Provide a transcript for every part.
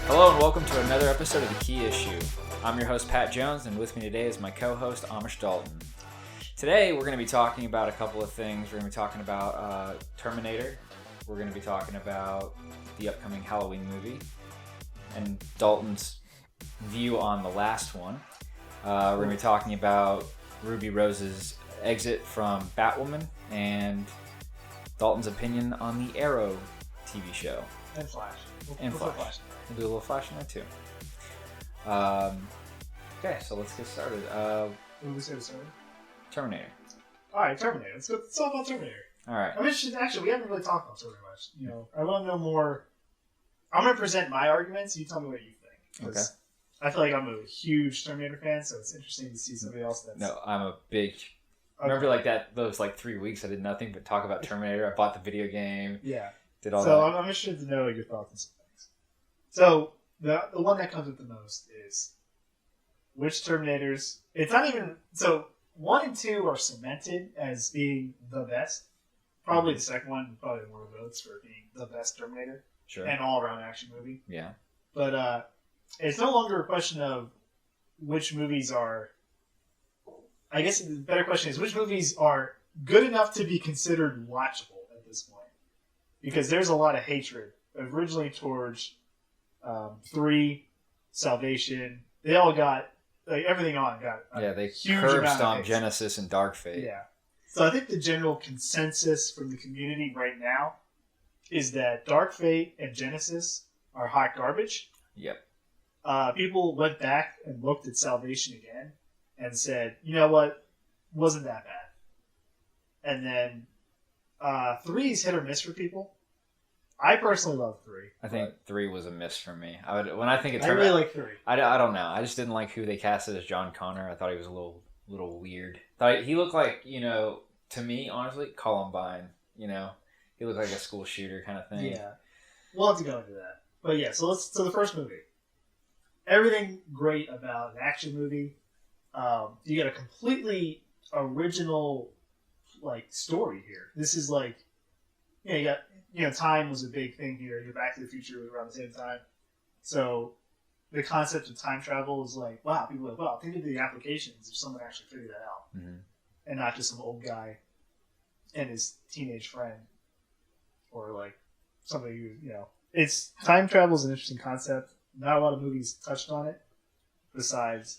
Hello and welcome to another episode of The Key Issue. I'm your host Pat Jones, and with me today is my co-host Amish Dalton. Today we're going to be talking about a couple of things. We're going to be talking about Terminator. We're going to be talking about the upcoming Halloween movie and Dalton's view on the last one. We're going to be talking about Ruby Rose's exit from Batwoman and Dalton's opinion on the Arrow TV show. And Flash. Flash. We'll do a little Flash in there too. Okay, so let's get started. What was it, sorry? Terminator. Alright, Terminator. Let's talk about Terminator. Alright. I'm interested, actually, we haven't really talked about Terminator much. You know, I want to know more. I'm going to present my arguments, you tell me what you think. Okay. I feel like I'm a huge Terminator fan, so it's interesting to see somebody else that's... No, I'm a big... Okay. Remember those 3 weeks I did nothing but talk about Terminator? I bought the video game. Yeah. Did all so that. I'm interested to know your thoughts on some things. So, the one that comes up the most is which Terminators... It's not even... So, 1 and 2 are cemented as being the best. Probably the second one, probably more votes for being the best Terminator. Sure. And all-around action movie. Yeah. But it's no longer a question of which movies are... I guess the better question is which movies are good enough to be considered watchable at this point. Because there's a lot of hatred originally towards 3, Salvation. They all got... everything on got they huge curb amount of stomped hate. Genesis and Dark Fate. Yeah. So I think the general consensus from the community right now is that Dark Fate and Genesis are hot garbage. Yep. People went back and looked at Salvation again and said, you know what, wasn't that bad. And then 3 is hit or miss for people. I personally love 3. I think 3 was a miss for me. I really like 3. I don't know. I just didn't like who they casted as John Connor. I thought he was a little weird. He looked like, to me, honestly, Columbine. He looked like a school shooter kind of thing. Yeah. We'll have to go into that. But yeah, so the first movie. Everything great about an action movie. You got a completely original story here. This is you got time was a big thing here. Back to the Future was around the same time. So the concept of time travel is wow, people are wow, think of the applications if someone actually figured that out. Mm-hmm. And not just some old guy and his teenage friend. Or somebody who, it's time travel is an interesting concept. Not a lot of movies touched on it. Besides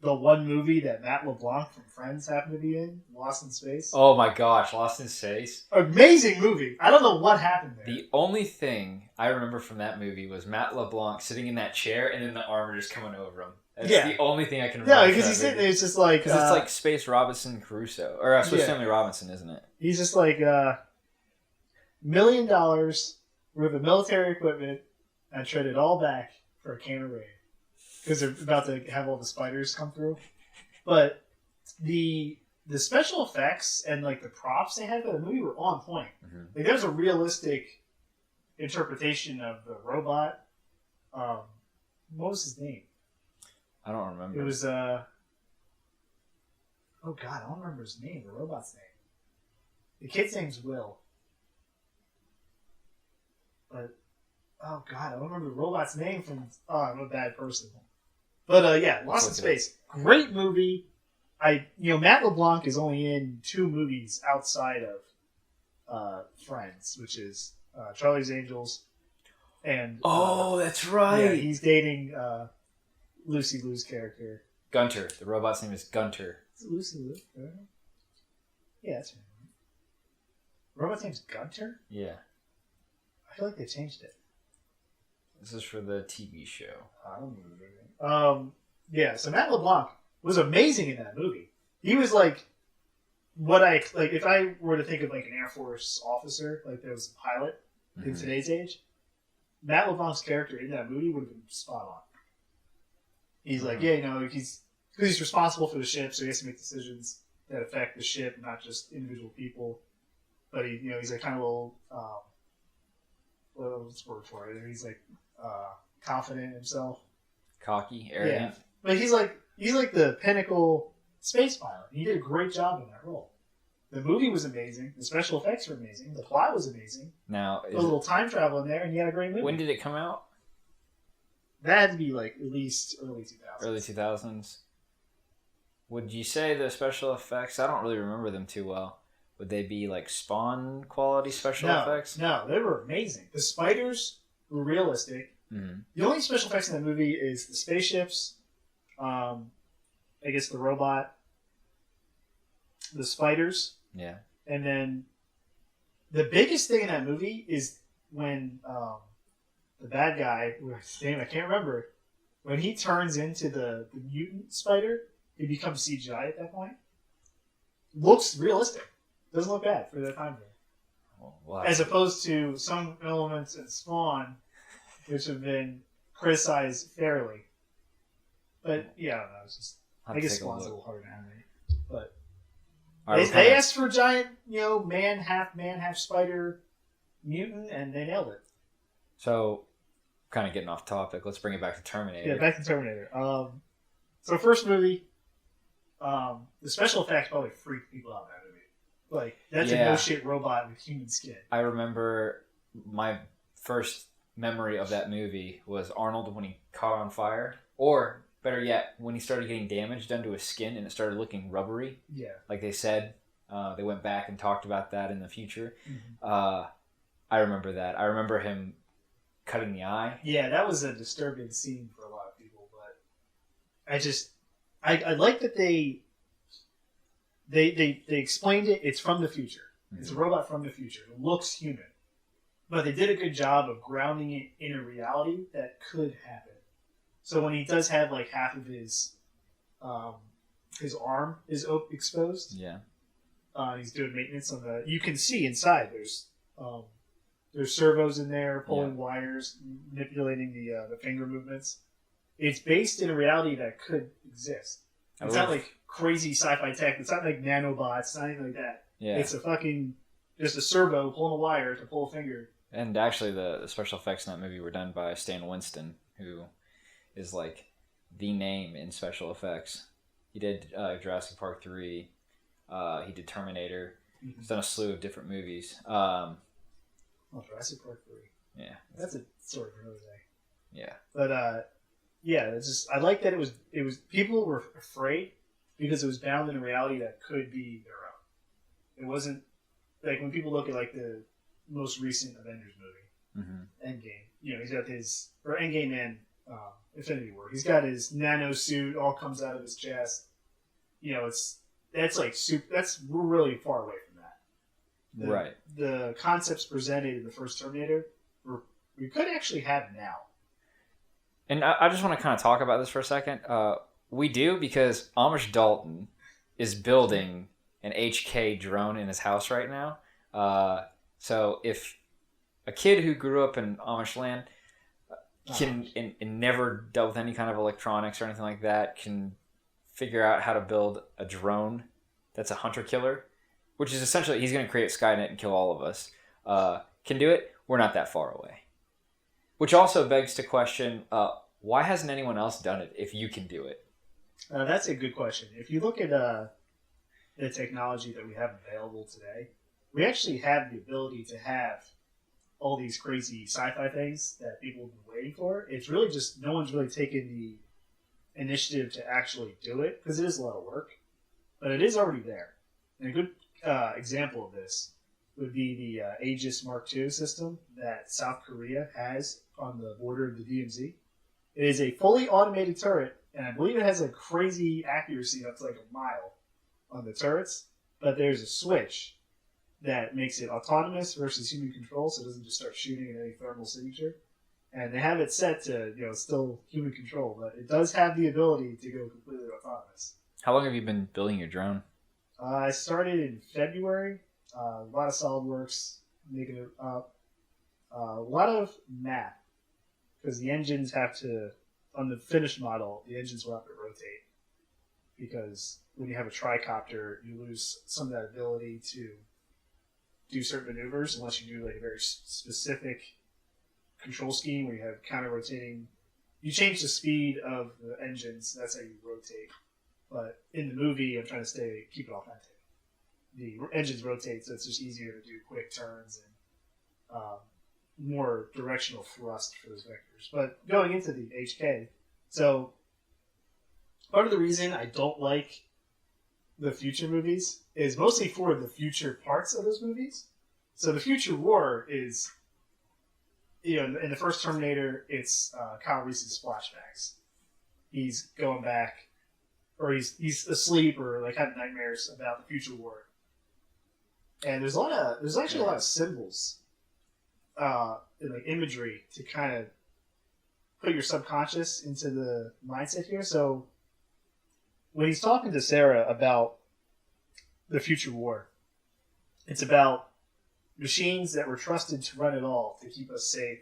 the one movie that Matt LeBlanc from Friends happened to be in, Lost in Space. Oh my gosh, Lost in Space. Amazing movie. I don't know what happened there. The only thing I remember from that movie was Matt LeBlanc sitting in that chair and then the armor just coming over him. That's the only thing I can remember. Yeah, because he's sitting there, it's just like... Because it's like Space Robinson Crusoe. Or Swiss Family Robinson, isn't it? He's just like, $1 million worth of military equipment and traded all back for a can of rain. Because they're about to have all the spiders come through. But the special effects and the props they had for the movie were on point. Mm-hmm. There's a realistic interpretation of the robot. What was his name? I don't remember. It was oh god, I don't remember his name. The robot's name. The kid's name's Will. But oh god, I don't remember the robot's name from. Oh, I'm a bad person. But Lost in Space, great movie. Matt LeBlanc is only in 2 movies outside of Friends, which is Charlie's Angels, and that's right. Yeah, he's dating Lucy Liu's character. Gunter. The robot's name is Gunter. Is it Lucy Liu? Yeah, that's right. Robot's name's Gunter? Yeah. I feel like they changed it. This is for the TV show. I don't remember. So Matt LeBlanc was amazing in that movie. He was if I were to think of an Air Force officer, there was a pilot in today's age, Matt LeBlanc's character in that movie would have been spot on. He's he's responsible for the ship, so he has to make decisions that affect the ship, not just individual people. But he's kind of a little, what's the word for it? He's confident in himself. Cocky, arrogant. Yeah. But he's like the pinnacle space pilot. He did a great job in that role. The movie was amazing. The special effects were amazing. The plot was amazing. Now, A little time travel in there, and you had a great movie. when did it come out? That had to be like at least early 2000s. Early 2000s. Would you say the special effects? I don't really remember them too well. Would they be like Spawn quality special effects? No, they were amazing. The spiders were realistic. Mm-hmm. The only special effects in that movie is the spaceships, I guess the robot, the spiders. Yeah. And then the biggest thing in that movie is when the bad guy, whose name I can't remember, when he turns into the mutant spider, he becomes CGI at that point. Looks realistic. Doesn't look bad for that time frame. Wow. As opposed to some elements in Spawn, which have been criticized fairly. But yeah, I don't know. It's just, I guess Spawn's a little harder to animate. But they asked for a giant, man, half spider mutant, and they nailed it. So, kind of getting off topic. Let's bring it back to Terminator. Yeah, back to Terminator. So first movie, the special effects probably freaked people out in that movie. Like, that's a no-shit robot with human skin. I remember my first memory of that movie was Arnold when he caught on fire. Or, better yet, when he started getting damage done to his skin and it started looking rubbery. Yeah. Like they said. They went back and talked about that in the future. Mm-hmm. I remember that. I remember him cutting the eye. Yeah, that was a disturbing scene for a lot of people. But I like that they explained it. It's from the future. Mm-hmm. It's a robot from the future. It looks human. But they did a good job of grounding it in a reality that could happen. So when he does have like half of his arm is exposed. Yeah. He's doing maintenance on the. You can see inside. There's servos in there pulling wires, manipulating the finger movements. It's based in a reality that could exist. It's not like crazy sci-fi tech. It's not like nanobots. It's not anything like that. Yeah. It's just a servo pulling a wire to pull a finger. And actually, the special effects in that movie were done by Stan Winston, who is like the name in special effects. He did Jurassic Park 3. He did Terminator. Mm-hmm. He's done a slew of different movies. Jurassic Park 3. Yeah. That's a story for another day. Yeah. But, it's just, I like that it was people were afraid because it was bound in a reality that could be their own. It wasn't, like, when people look at, like, the most recent Avengers movie, mm-hmm. Endgame, he's got Endgame and Infinity War. He's got his nano suit, all comes out of his chest. That's we're really far away from that. Right. The concepts presented in the first Terminator, we could actually have now. And I just want to kind of talk about this for a second. We do because Amish Dalton is building an HK drone in his house right now. So if a kid who grew up in Amish land and never dealt with any kind of electronics or anything like that can figure out how to build a drone that's a hunter-killer, which is essentially he's going to create Skynet and kill all of us, can do it, we're not that far away. Which also begs to question, why hasn't anyone else done it if you can do it? That's a good question. If you look at the technology that we have available today, we actually have the ability to have all these crazy sci-fi things that people have been waiting for. It's really just no one's really taken the initiative to actually do it because it is a lot of work, but it is already there. And a good example of this would be the Aegis Mark II system that South Korea has on the border of the DMZ. It is a fully automated turret, and I believe it has a crazy accuracy up to like a mile on the turrets, but there's a switch that makes it autonomous versus human control, so it doesn't just start shooting at any thermal signature. And they have it set to, still human control, but it does have the ability to go completely autonomous. How long have you been building your drone? I started in February. A lot of SolidWorks, making it up. A lot of math, because the engines have to, on the finished model, the engines will have to rotate. Because when you have a tricopter, you lose some of that ability to do certain maneuvers unless you do like a very specific control scheme where you have counter-rotating. You change the speed of the engines, that's how you rotate. But in the movie, I'm trying to keep it authentic. the engines rotate, so it's just easier to do quick turns and more directional thrust for those vectors. But going into the HK, so part of the reason I don't like the future movies is mostly for the future parts of those movies. So the future war is, in the first Terminator, it's Kyle Reese's flashbacks. He's going back, or he's asleep, or like having nightmares about the future war. And there's actually a lot of symbols, and like imagery to kind of put your subconscious into the mindset here. So when he's talking to Sarah about the future war, it's about machines that were trusted to run it all to keep us safe.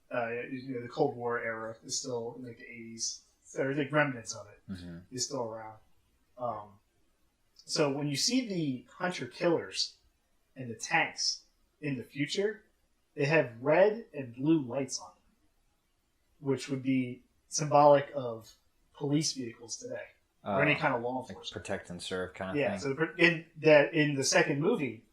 The Cold War era is still in like the 80s. So there's like remnants of it is still around. So when you see the hunter-killers and the tanks in the future, they have red and blue lights on them, which would be symbolic of police vehicles today. Or any kind of law enforcement. Like protect and serve kind of thing. Yeah, so in the second movie,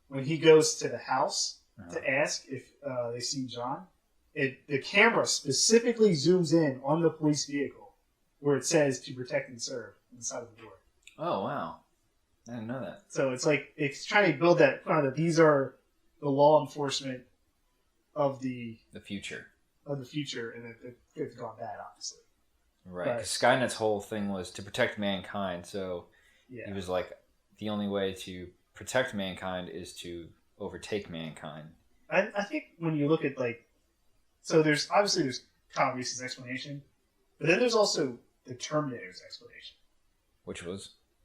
when he goes to the house to ask if they see John, the camera specifically zooms in on the police vehicle where it says to protect and serve on the side of the door. Oh, wow. I didn't know that. So it's like, it's trying to build that, that these are the law enforcement of the future. And that it's gone bad, obviously. Right, because Skynet's whole thing was to protect mankind, so he was like, the only way to protect mankind is to overtake mankind. I think when you look at, like, so there's Kyle Reese's explanation, but then there's also the Terminator's explanation.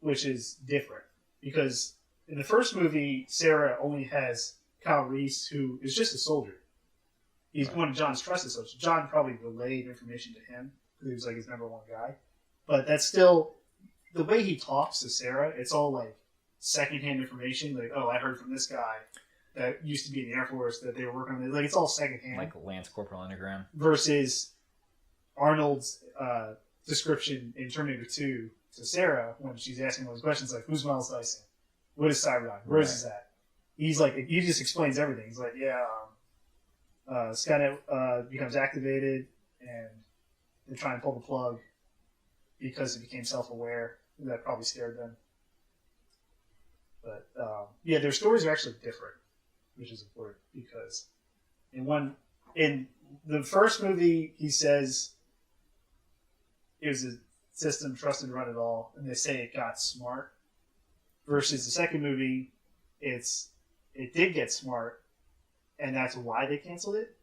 Which is different, because in the first movie, Sarah only has Kyle Reese, who is just a soldier. He's one of John's trusted soldiers. John probably relayed information to him, because he was like his number one guy. But that's still, the way he talks to Sarah, it's all like secondhand information. Like, oh, I heard from this guy that used to be in the Air Force that they were working on. Like, it's all secondhand. Like Lance Corporal Enneagram. Versus Arnold's description in Terminator 2 to Sarah when she's asking all these questions, like, who's Miles Dyson? What is Cyberdyne? Where is he at? He's like, he just explains everything. He's like, Skynet becomes activated, and they're trying to pull the plug because it became self-aware. That probably scared them. But their stories are actually different, which is important, because in the first movie, he says it was a system trusted to run it all, and they say it got smart. Versus the second movie, it did get smart, and that's why they canceled it,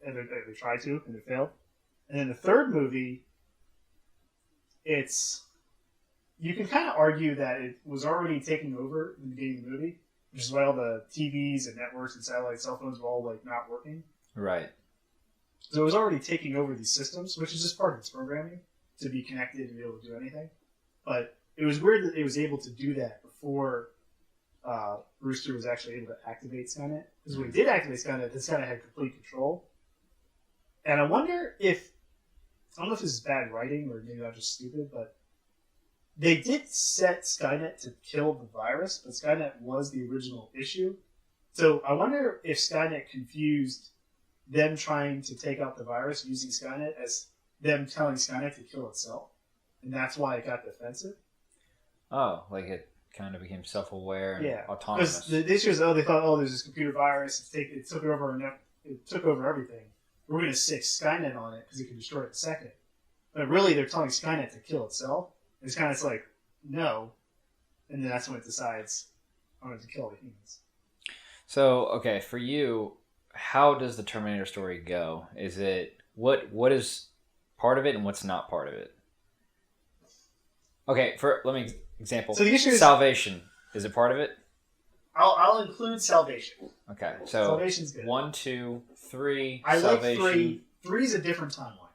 and they tried to, and it failed. And then the third movie, you can kind of argue that it was already taking over in the beginning of the movie, which is why all the TVs and networks and satellite cell phones were all like not working. Right. So it was already taking over these systems, which is just part of its programming to be connected and be able to do anything. But it was weird that it was able to do that before Brewster was actually able to activate Skynet. Because when he did activate Skynet, then Skynet had complete control. And I wonder if, I don't know if this is bad writing or maybe I'm just stupid, but they did set Skynet to kill the virus, but Skynet was the original issue. So I wonder if Skynet confused them trying to take out the virus using Skynet as them telling Skynet to kill itself. And that's why it got defensive. Oh, like it kind of became self-aware and autonomous. Because the issue is, they thought, there's this computer virus, it took over everything. We're going to stick Skynet on it because it can destroy it in a second. But really, they're telling Skynet to kill itself. And Skynet's like, no. And then that's when it decides, I'm going to kill the humans. So, okay, for you, how does the Terminator story go? Is it, what is part of it and what's not part of it? Okay, let me example. So the issue is Salvation. Is it part of it? I'll include Salvation. Okay, so Salvation's good. 1, 2, 3. I Salvation. like 3. 3 is a different timeline.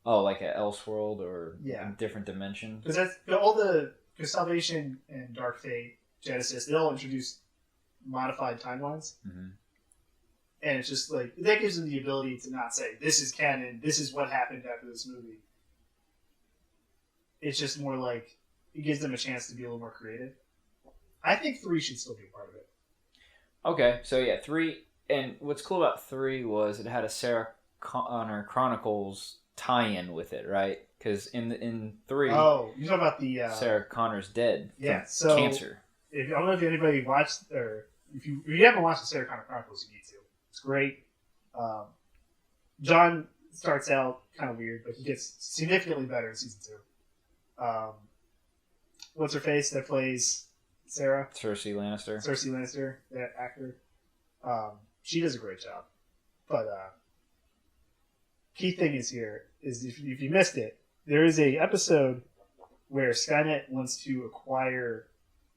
Oh, like an Elseworld or a different dimension? Because Salvation and Dark Fate, Genesis, they all introduce modified timelines. Mm-hmm. And it's just like, that gives them the ability to not say, this is canon, this is what happened after this movie. It's just more like, it gives them a chance to be a little more creative. I think 3 should still be a part of it. Okay, so yeah, 3. And what's cool about 3 was it had a Sarah Connor Chronicles tie-in with it, right? Because in 3, oh, you talking about the Sarah Connor's dead from cancer. I don't know if anybody watched, or if you haven't watched the Sarah Connor Chronicles, you need to. It's great. John starts out kind of weird, but he gets significantly better in season 2. What's her face that plays Sarah? Cersei Lannister, that actor. She does a great job. But key thing is here is if you missed it, there is a episode where Skynet wants to acquire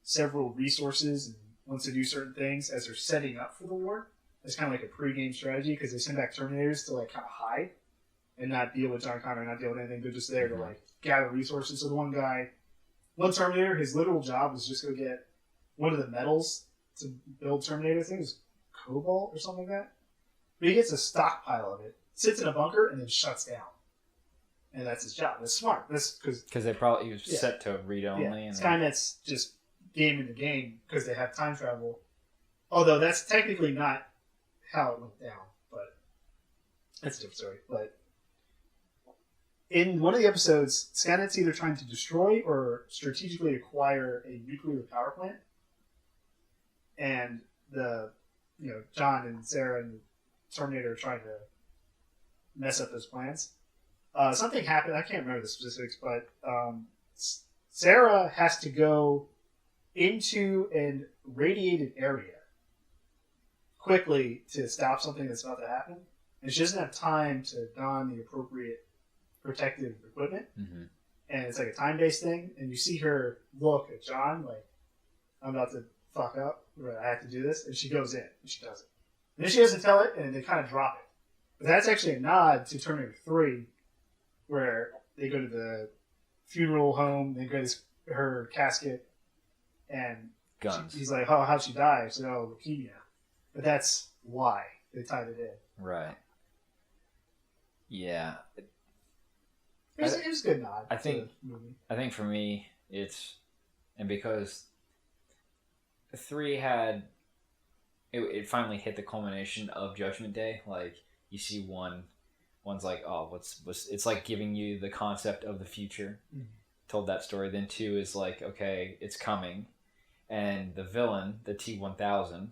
several resources and wants to do certain things as they're setting up for the war. It's kind of like a pre-game strategy because they send back Terminators to like kind of hide and not deal with John Connor, not deal with anything. They're just there to like gather resources. So the one Terminator, his literal job was just go get one of the metals to build Terminator things, cobalt or something like that. But he gets a stockpile of it, sits in a bunker, and then shuts down. And that's his job. That's smart. That's because they probably he was set to read only. Yeah. And Skynet's just game in the game because they have time travel. Although that's technically not how it went down, but that's a different story. But in one of the episodes, Skynet's either trying to destroy or strategically acquire a nuclear power plant, and John and Sarah and the Terminator are trying to mess up those plans. Something happened. I can't remember the specifics, but Sarah has to go into an radiated area quickly to stop something that's about to happen. And she doesn't have time to don the appropriate protective equipment. Mm-hmm. And it's like a time-based thing. And you see her look at John like, I'm about to fuck up. I have to do this. And she goes in and she does it. And then she doesn't tell it and they kind of drop it. But that's actually a nod to Terminator 3 where they go to the funeral home, they go to her casket, and guns. He's like, "Oh, how'd she die?" I said, "Oh, leukemia." But that's why they tied it in. Right. Yeah. It was a good nod. I think for me, and because 3 had it finally hit the culmination of Judgment Day. Like you see one's like, oh, what's it's like giving you the concept of the future. Mm-hmm. Told that story. Then 2 is like, okay, it's coming, and the villain, the T-1000.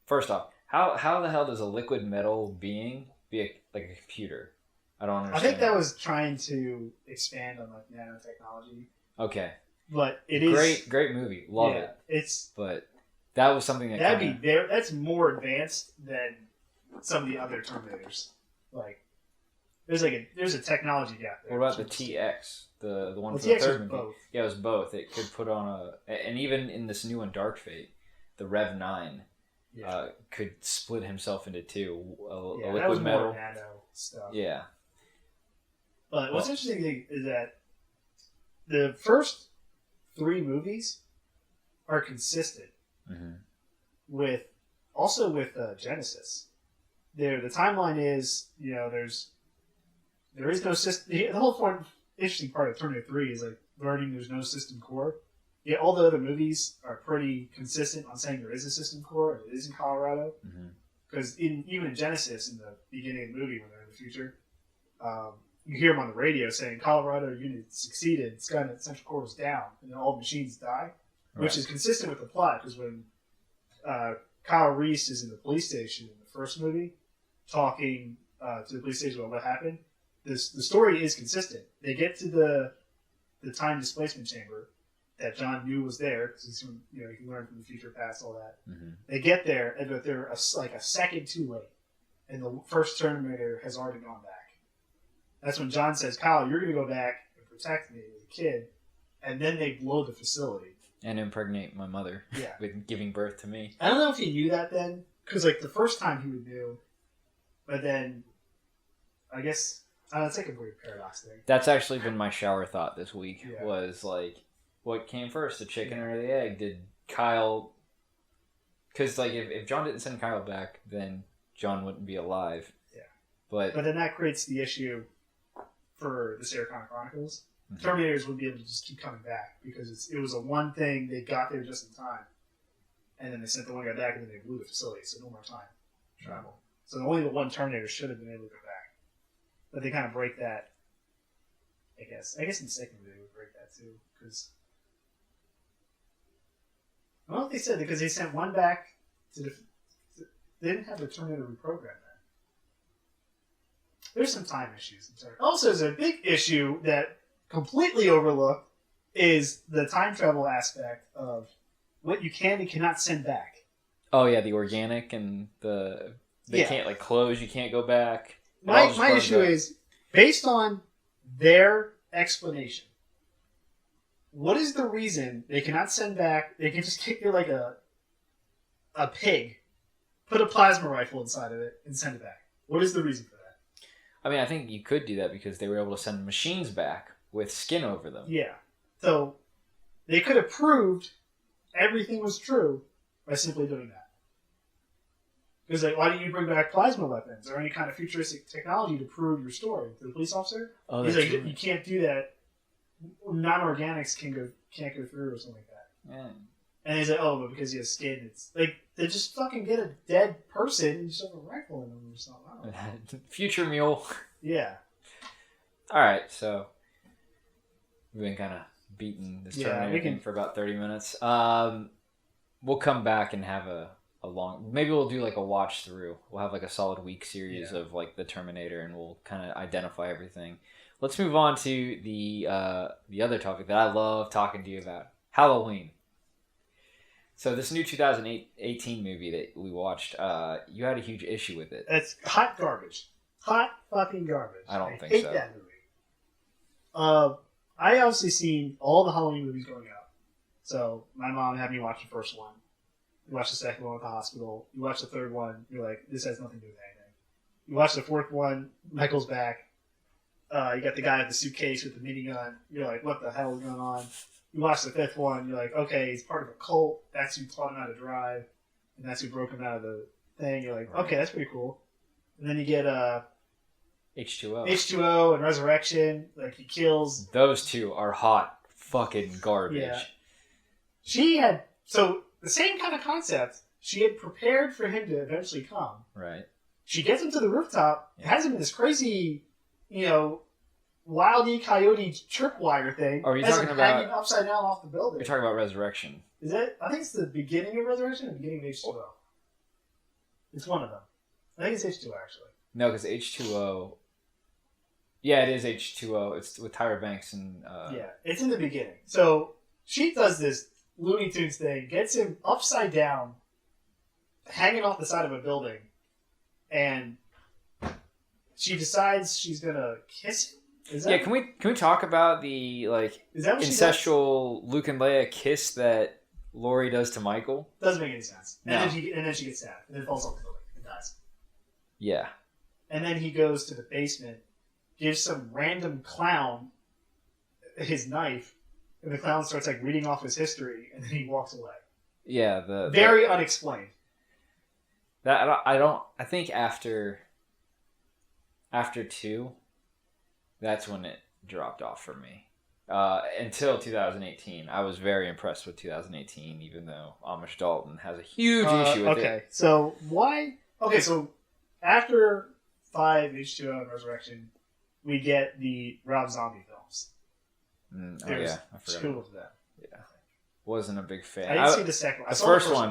First off, how the hell does a liquid metal being be like a computer? I don't understand. I think that was trying to expand on like nanotechnology. Okay, but it is great movie. Love it. But that was something that's more advanced than some of the other Terminators. Like there's a technology gap there. What about the TX? The one for the the third movie? Both. Yeah, it was both. It could put on and even in this new one, Dark Fate, the Rev 9 could split himself into 2. A liquid that was metal. More nano stuff. Yeah. But what's interesting is that the first 3 movies are consistent with Genesis. The timeline is there is no system. The whole interesting part of Terminator 3 is like learning there's no system core. Yet all the other movies are pretty consistent on saying there is a system core and it is in Colorado. Because even in Genesis, in the beginning of the movie when they're in the future, you hear them on the radio saying Colorado unit succeeded, Skynet Central Core is down, and then all the machines die, which is consistent with the plot. Because when Kyle Reese is in the police station in the first movie, talking to the police station about what happened, the story is consistent. They get to the time displacement chamber that John knew was there because he learned from the future, past, all that. They get there, and they're a second too late, and the first Terminator has already gone back. That's when John says, "Kyle, you're going to go back and protect me as a kid," and then they blow the facility and impregnate my mother. Yeah, with giving birth to me. I don't know if he knew that then, because like the first time he would knew, but then I guess it's like a weird paradox thing. That's actually been my shower thought this week. Was like, what came first, the chicken or the egg? Did Kyle? Because like if John didn't send Kyle back, then John wouldn't be alive. Yeah, but then that creates the issue for the Sarah Connor Chronicles Terminators would be able to just keep coming back because it was a one thing. They got there just in time, and then they sent the one guy back, and then they blew the facility, so no more time travel. So only the one Terminator should have been able to go back, but they kind of break that. I guess in the second movie they would break that too, because I don't know if they said that because they sent one back to the. They didn't have the Terminator reprogram then. There's some time issues. Also, there's a big issue that completely overlooked is the time travel aspect of what you can and cannot send back. Oh yeah, the organic and they can't like close. You can't go back. My issue is based on their explanation. What is the reason they cannot send back? They can just take like a pig, put a plasma rifle inside of it, and send it back. What is the reason for that? I mean, I think you could do that because they were able to send machines back with skin over them. Yeah. So they could have proved everything was true by simply doing that. Because why don't you bring back plasma weapons or any kind of futuristic technology to prove your story to the police officer? Oh, he's that's like, you can't do that. Non-organics can't go through or something like that. Yeah. And he's like, oh, but because he has skin, it's like they just fucking get a dead person and shove a rifle in them or something. Future mule. Yeah. All right, so we've been kind of beating this Terminator thing for about 30 minutes. We'll come back and have a long. Maybe we'll do like a watch through. We'll have like a solid week series of like the Terminator, and we'll kind of identify everything. Let's move on to the other topic that I love talking to you about: Halloween. So this new 2018 movie that we watched, you had a huge issue with it. It's hot garbage. Hot fucking garbage. I don't think hate so. That movie. I obviously seen all the Halloween movies growing up. So my mom had me watch the first one. You watch the second one at the hospital. You watch the third one. You're like, this has nothing to do with anything. You watch the fourth one. Michael's back. You got the guy with the suitcase with the minigun. You're like, what the hell is going on? You watch the fifth one. You're like, okay, he's part of a cult. That's who taught him how to drive, and that's who broke him out of the thing. You're like, okay, that's pretty cool. And then you get H2O and Resurrection. Like he kills. Those two are hot fucking garbage. Yeah. She had the same kind of concept. She had prepared for him to eventually come. Right. She gets him to the rooftop. Yeah. Has him in this crazy, Wild E. Coyote tripwire thing. Are you talking about hanging upside down off the building? You're talking about Resurrection. Is it? I think it's the beginning of Resurrection or the beginning of H2O. It's one of them. I think it's H2O actually. No, because H2O. Yeah, it is H2O. It's with Tyra Banks and. Yeah, it's in the beginning. So she does this Looney Tunes thing, gets him upside down, hanging off the side of a building, and she decides she's gonna kiss him. Can we talk about the incestual Luke and Leia kiss that Laurie does to Michael? Doesn't make any sense. No. And then she gets stabbed and then falls off the building and dies. Yeah. And then he goes to the basement, gives some random clown his knife, and the clown starts reading off his history, and then he walks away. Yeah, very unexplained. I think after 2. That's when it dropped off for me. Until 2018. I was very impressed with 2018, even though Amish Dalton has a huge issue with it. Okay, so why... Okay, so after 5, H2O, and Resurrection, we get the Rob Zombie films. Yeah, I forgot. 2 of them. Yeah. Wasn't a big fan. I didn't see the second one. The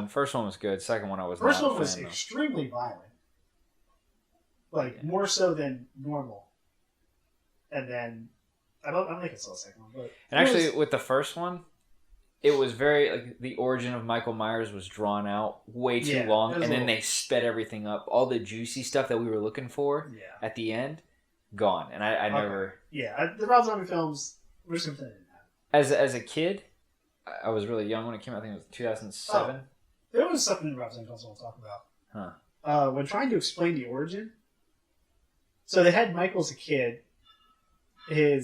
first one was good. Second one I was First not one a was fan of. extremely violent. More so than normal. And then I don't think I saw the second one, but actually with the first one, it was very the origin of Michael Myers was drawn out way too long, and then they sped everything up. All the juicy stuff that we were looking for at the end, gone. And I never. Yeah, the Rob Zombie films were just something I didn't have. As a kid, I was really young when it came out. I think it was 2007. Oh, there was something in Rob Zombie films I want to talk about. Huh. When trying to explain the origin, so they had Michael as a kid. He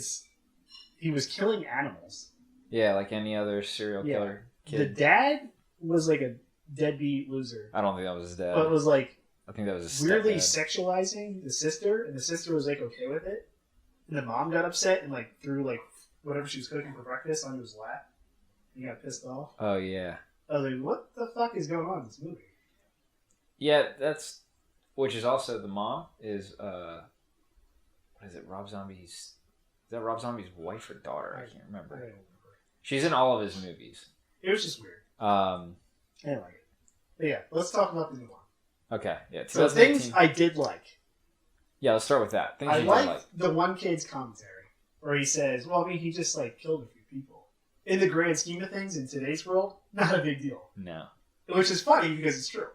was killing animals. Yeah, like any other serial killer kid. The dad was like a deadbeat loser. I don't think that was his dad. But it was I think that was his weirdly stepdad. Sexualizing the sister, and the sister was okay with it. And the mom got upset and threw whatever she was cooking for breakfast onto his lap. He got pissed off. Oh yeah. I was like, what the fuck is going on in this movie? Yeah, which is also the mom is what is it? Rob Zombie's. Is that Rob Zombie's wife or daughter? I can't remember. I don't remember. She's in all of his movies. It was just weird. Um. I didn't like it. But yeah, let's talk about the new one. Okay. Yeah. So things I did like. Yeah, let's start with that. Things I you did liked like. the one kid's commentary where he says, "Well, I mean, he just like killed a few people. In the grand scheme of things, in today's world, not a big deal." No. Which is funny because it's true.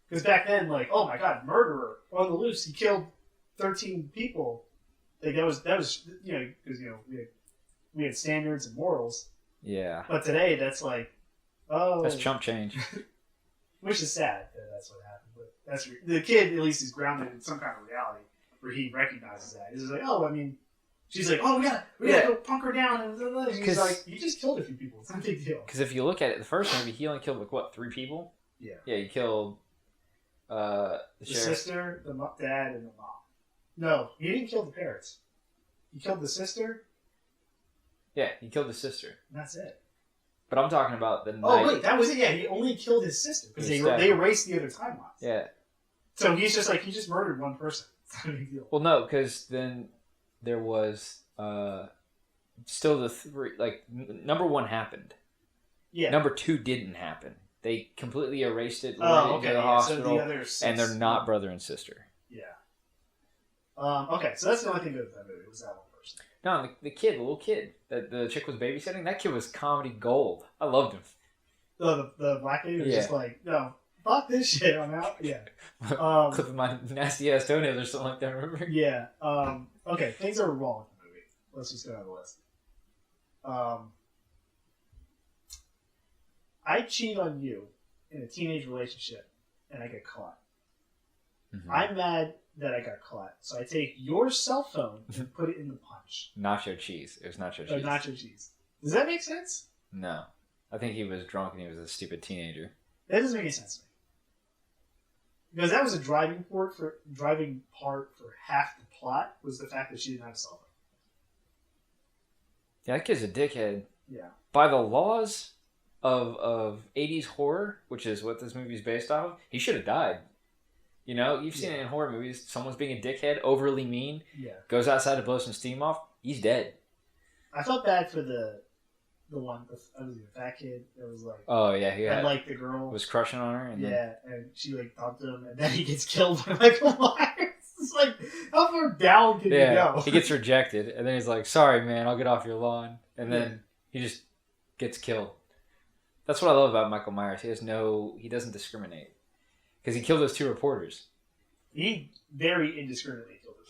Because back then, like, oh my god, murderer on the loose, he killed 13 people. Like that was because we had standards and morals. Yeah. But today, that's like, oh, That's chump change. which is sad that that's what happened. But the kid at least is grounded in some kind of reality where he recognizes that. He's like, oh, I mean, she's like, oh, we gotta go punk her down, and he's like, you just killed a few people. It's not a big deal. Because if you look at it, the first movie, he only killed like what, 3 people? Yeah. Yeah, he killed the sister, the dad, and the mom. No, he didn't kill the parents. He killed the sister. Yeah, he killed the sister. And that's it. But I'm talking about the night. Oh wait, that was it. Yeah, he only killed his sister because they erased the other timelines. Yeah. So he's just like he just murdered one person. It's not a big deal. Well, no, because then there was still the 3. Like number 1 happened. Yeah. Number 2 didn't happen. They completely erased it. Oh, okay. To the Yeah, hospital, so the other 6, and they're not brother and sister. Yeah. Okay, so that's the only thing good with that movie was that one person. No, the little kid that the chick was babysitting, that kid was comedy gold. I loved him. The black lady was just like, no, fuck this shit, I'm out. Yeah. Clipping my nasty ass toenails or something like that, remember? Yeah. Okay, things that are wrong with the movie. Let's just go down the list. I cheat on you in a teenage relationship and I get caught. Mm-hmm. I'm mad that I got caught. So I take your cell phone and put it in the punch. Nacho cheese. It was nacho cheese. Nacho cheese. Does that make sense? No. I think he was drunk and he was a stupid teenager. That doesn't make any sense to me. Because that was a driving part for half the plot was the fact that she didn't have a cell phone. Yeah, that kid's a dickhead. Yeah. By the laws of 80s horror, which is what this movie's based off of, he should have died. You know, you've seen it in horror movies. Someone's being a dickhead, overly mean, goes outside to blow some steam off, he's dead. I felt bad for the one, I was a fat kid that was like, oh yeah, he had, like the girl was crushing on her, and and she like thumped him, and then he gets killed by Michael Myers. It's like, how far down can you go? He gets rejected, and then he's like, "Sorry, man, I'll get off your lawn," and then he just gets killed. That's what I love about Michael Myers. He doesn't discriminate because he killed those 2 reporters. He very indiscriminately killed them.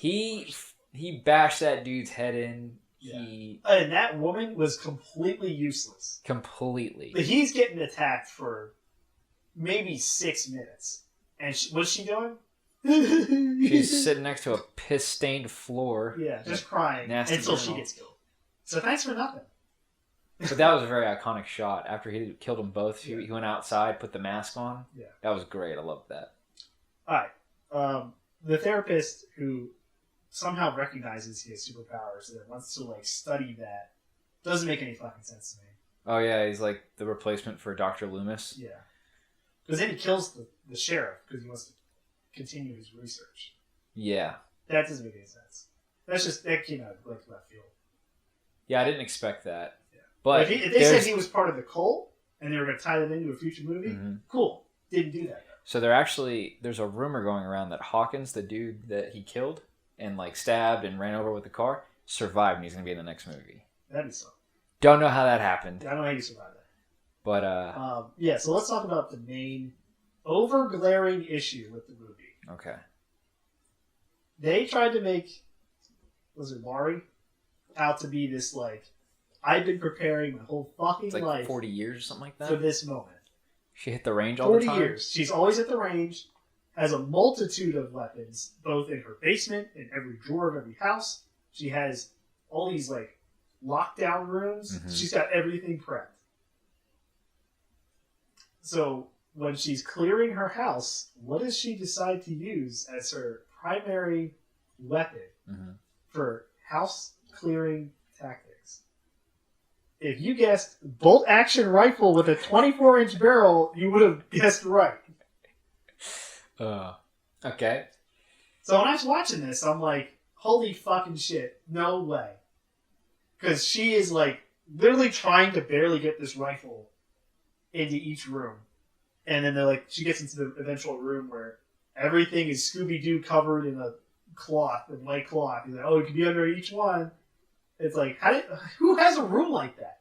He bashed that dude's head in. And that woman was completely useless. Completely. But he's getting attacked for maybe 6 minutes. And what's she doing? She's sitting next to a piss-stained floor. Yeah, just crying until she gets killed. So thanks for nothing. But that was a very iconic shot. After he killed them both, he went outside, put the mask on. Yeah. That was great. I loved that. All right. The therapist who somehow recognizes he has superpowers and wants to like study that doesn't make any fucking sense to me. Oh yeah, he's like the replacement for Dr. Loomis. Yeah, because then he kills the sheriff because he wants to continue his research. Yeah, that doesn't make any sense. That came out like left field. Yeah, I didn't expect that. Yeah. But if they said he was part of the cult and they were going to tie that into a future movie, cool. Didn't do that though. So there's a rumor going around that Hawkins, the dude that he killed and like stabbed and ran over with the car, survived and he's going to be in the next movie. That'd be something. Don't know how that happened. I don't know how you survived that. But so let's talk about the main over-glaring issue with the movie. Okay. They tried to make, was it Laurie, out to be this like, I've been preparing my whole fucking it's like life 40 years or something like that for this moment. She hit the range all the time? 40 years. She's always at the range, has a multitude of weapons, both in her basement, in every drawer of every house. She has all these like lockdown rooms. Mm-hmm. She's got everything prepped. So when she's clearing her house, what does she decide to use as her primary weapon for house clearing tactics? if you guessed bolt action rifle with a 24-inch barrel, you would have guessed right. Okay. So when I was watching this, I'm like, holy fucking shit, no way. Because she is like literally trying to barely get this rifle into each room. And then they're like, she gets into the eventual room where everything is Scooby-Doo covered in a cloth, in white cloth. He's like, oh, it could be under each one. It's like, who has a room like that?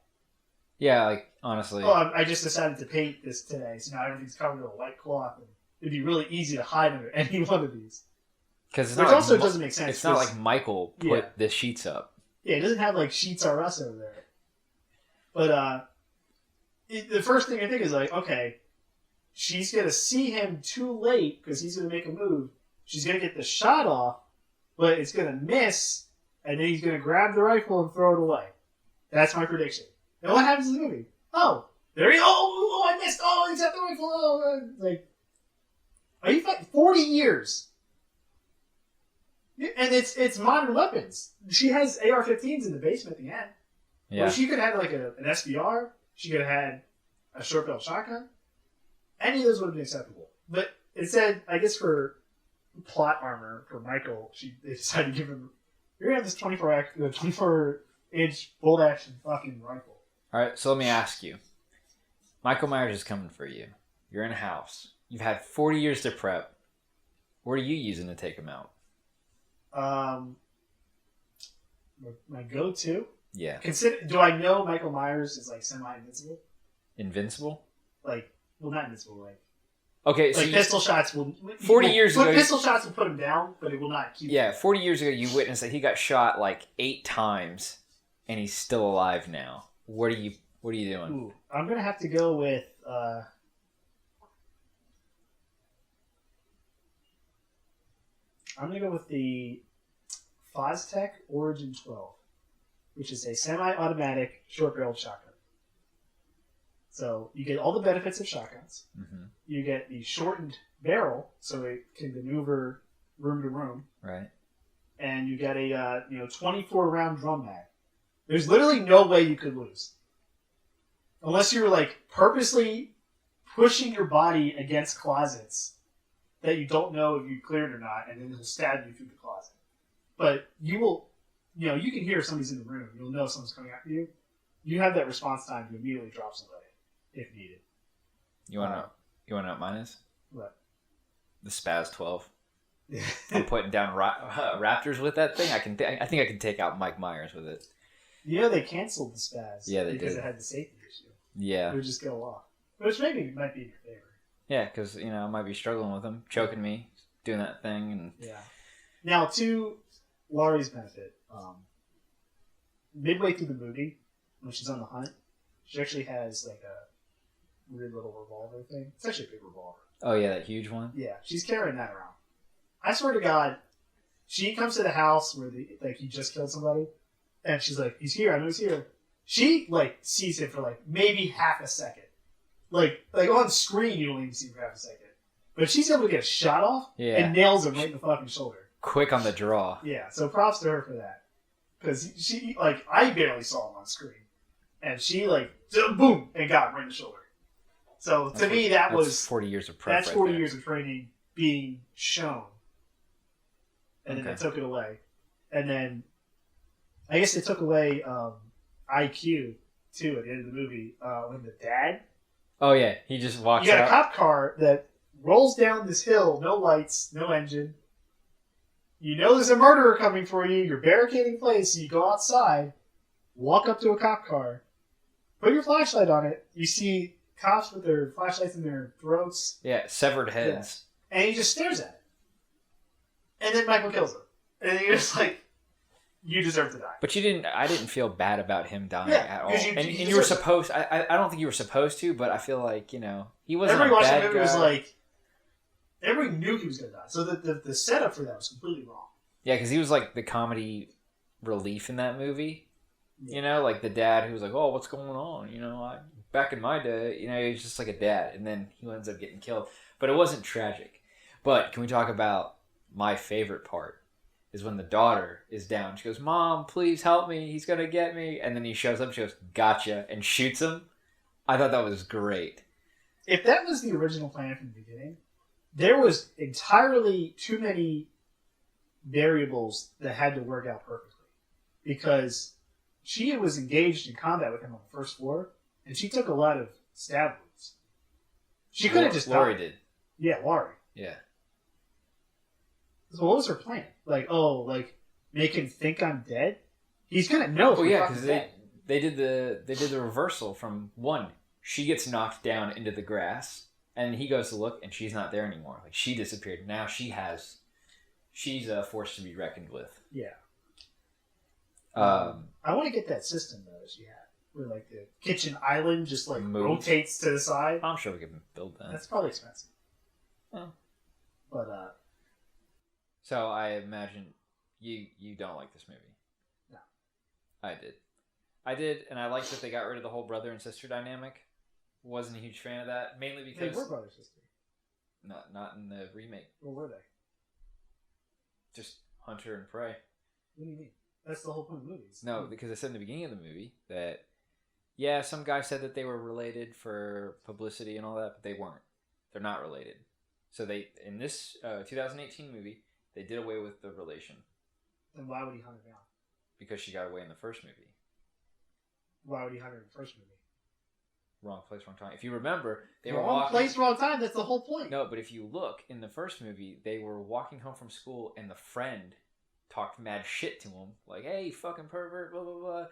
Yeah, like, honestly. Oh, I just decided to paint this today, so now everything's covered in a white cloth. And it'd be really easy to hide under any one of these. Because Which also doesn't make sense. It's not like Michael put the sheets up. Yeah, it doesn't have like Sheets R Us over there. But the first thing I think is like, okay, she's going to see him too late because he's going to make a move. She's going to get the shot off, but it's going to miss, and then he's going to grab the rifle and throw it away. That's my prediction. And what happens in the movie? Oh, there he I missed. Oh, he's at the rifle. Oh, like, are you fighting 40 years? And it's modern weapons. She has AR-15s in the basement at the end. Yeah. Well, she could have had like an SBR. She could have had a short-barrel shotgun. Any of those would have been acceptable. But it said, I guess for plot armor for Michael, they decided to give him, you're going to have this 24-inch bolt-action fucking rifle. All right, so let me ask you. Michael Myers is coming for you. You're in a house. You've had 40 years to prep. What are you using to take him out? My go-to? Yeah. Do I know Michael Myers is like semi-invincible? Invincible? Like, well, not invincible. Like, okay, so pistol shots will. 40 years ago, pistol shots will put him down, but it will not keep. Yeah, 40 years ago, you witnessed that he got shot like 8 times, and he's still alive now. What are you doing? Ooh, I'm gonna have to go with. I'm gonna go with the Foztech Origin 12, which is a semi-automatic short-barreled shotgun. So you get all the benefits of shotguns. Mm-hmm. You get the shortened barrel, so it can maneuver room to room. Right. And you get a 24-round drum mag. There's literally no way you could lose, unless you were like purposely pushing your body against closets that you don't know if you cleared or not, and then it'll stab you through the closet. But you will, you can hear somebody's in the room. You'll know someone's coming after you. You have that response time to immediately drop somebody if needed. You want to know what mine is? What? The Spaz 12. I'm putting down Raptors with that thing. I think I can take out Mike Myers with it. They canceled the Spaz. Yeah, they because did. It had the safety issue. Yeah. It would just go off. Which maybe might be in your favor. Yeah, because, I might be struggling with him, choking me, doing that thing. And yeah. Now, to Laurie's benefit, midway through the movie, when she's on the hunt, she actually has like a weird little revolver thing. It's actually a big revolver. Oh, yeah, that huge one? Yeah, she's carrying that around. I swear to God, she comes to the house where he just killed somebody, and she's like, he's here, I know he's here. She, sees him for, maybe half a second. Like on screen, you don't even see him for half a second. But she's able to get a shot off and nails him right in the fucking shoulder. Quick on the draw. Yeah, so props to her for that. Because she, I barely saw him on screen. And she, boom, and got him right in the shoulder. So to me, that was 40 years of prep. That's 40 years of training being shown. And then they took it away. And then, I guess they took away IQ, too, at the end of the movie. When the dad... Oh, yeah. He just walks out. You got a cop car that rolls down this hill, no lights, no engine. You know there's a murderer coming for you. You're barricading place. So you go outside, walk up to a cop car, put your flashlight on it. You see cops with their flashlights in their throats. Yeah, severed heads. Yeah. And he just stares at it. And then Michael kills him. And you're just like, you deserve to die. But I didn't feel bad about him dying at all. And you were supposed, I don't think you were supposed to, but I feel like, he wasn't a bad guy. Was like, everybody knew he was going to die. So the setup for that was completely wrong. Yeah, because he was like the comedy relief in that movie. Yeah. Like the dad who was like, oh, what's going on? Back in my day, he was just like a dad. And then he ends up getting killed. But it wasn't tragic. But can we talk about my favorite part? is when the daughter is down. She goes, "Mom, please help me. He's going to get me." And then he shows up. She goes, "Gotcha," and shoots him. I thought that was great. If that was the original plan from the beginning, there was entirely too many variables that had to work out perfectly. Because she was engaged in combat with him on the first floor, and she took a lot of stab wounds. She could have just Laurie died. did. Yeah, Laurie. Yeah. So what was her plan? Make him think I'm dead? He's gonna know. Well, yeah, because they did the reversal from one. She gets knocked down into the grass, and he goes to look, and she's not there anymore. Like, she disappeared. Now she's a force to be reckoned with. Yeah. I want to get that system though that she had, where like the kitchen island just like rotates to the side. I'm sure we can build that. That's probably expensive. Yeah. But so I imagine you don't like this movie. No. I did, and I liked that they got rid of the whole brother and sister dynamic. Wasn't a huge fan of that, mainly because they were brother sister. Not in the remake. Or were they? Just Hunter and Prey. What do you mean? That's the whole point of movies. No, because I said in the beginning of the movie that, yeah, some guy said that they were related for publicity and all that, but they weren't. They're not related. So they, in this 2018 movie, they did away with the relation. Then why would he hunt her down? Because she got away in the first movie. Why would he hunt her in the first movie? Wrong place, wrong time. If you remember, they were wrong walking... place, wrong time. That's the whole point. No, but if you look, in the first movie, they were walking home from school, and the friend talked mad shit to him, like, "Hey, fucking pervert, blah, blah, blah."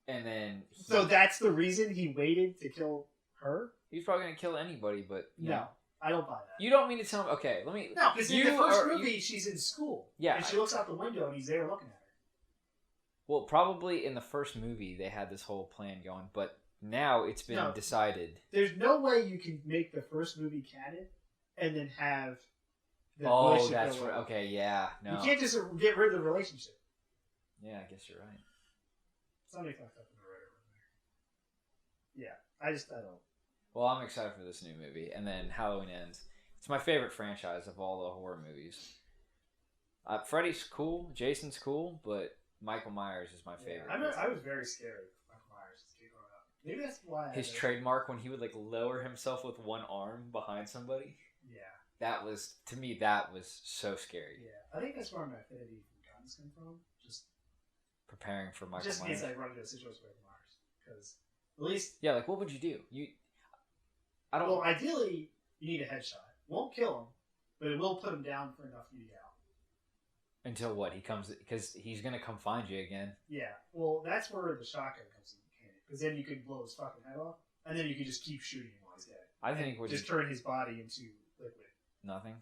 And then... So that's the reason he waited to kill her? He's probably going to kill anybody, but... No, I don't buy that. You don't mean to tell me... Okay, let me... No, because in the first movie, she's in school. Yeah. And she looks out the window, and he's there looking at her. Well, probably in the first movie, they had this whole plan going, but now it's been decided. There's no way you can make the first movie canon and then have... Oh, that's right. Okay, yeah. No. You can't just get rid of the relationship. Yeah, I guess you're right. Somebody fucked up in the writer room there. Yeah, I don't. Well, I'm excited for this new movie, and then Halloween Ends. It's my favorite franchise of all the horror movies. Freddy's cool, Jason's cool, but Michael Myers is my favorite. I was very scared of Michael Myers as a kid growing up. Maybe that's why. His trademark when he would like lower himself with one arm behind somebody. Yeah. That was, to me, that was so scary. Yeah, I think that's where my affinity for guns come from. Just preparing for Michael Myers. Just means I run into a situation with Michael Myers. Because at least... Yeah, like, what would you do? I don't... Well, ideally, you need a headshot. Won't kill him, but it will put him down for enough for you to get out. Until what? He comes... Because he's going to come find you again. Yeah. Well, that's where the shotgun comes in handy. Because then you could blow his fucking head off, and then you could just keep shooting him while he's dead. I think... Just turn his body into liquid. Nothing.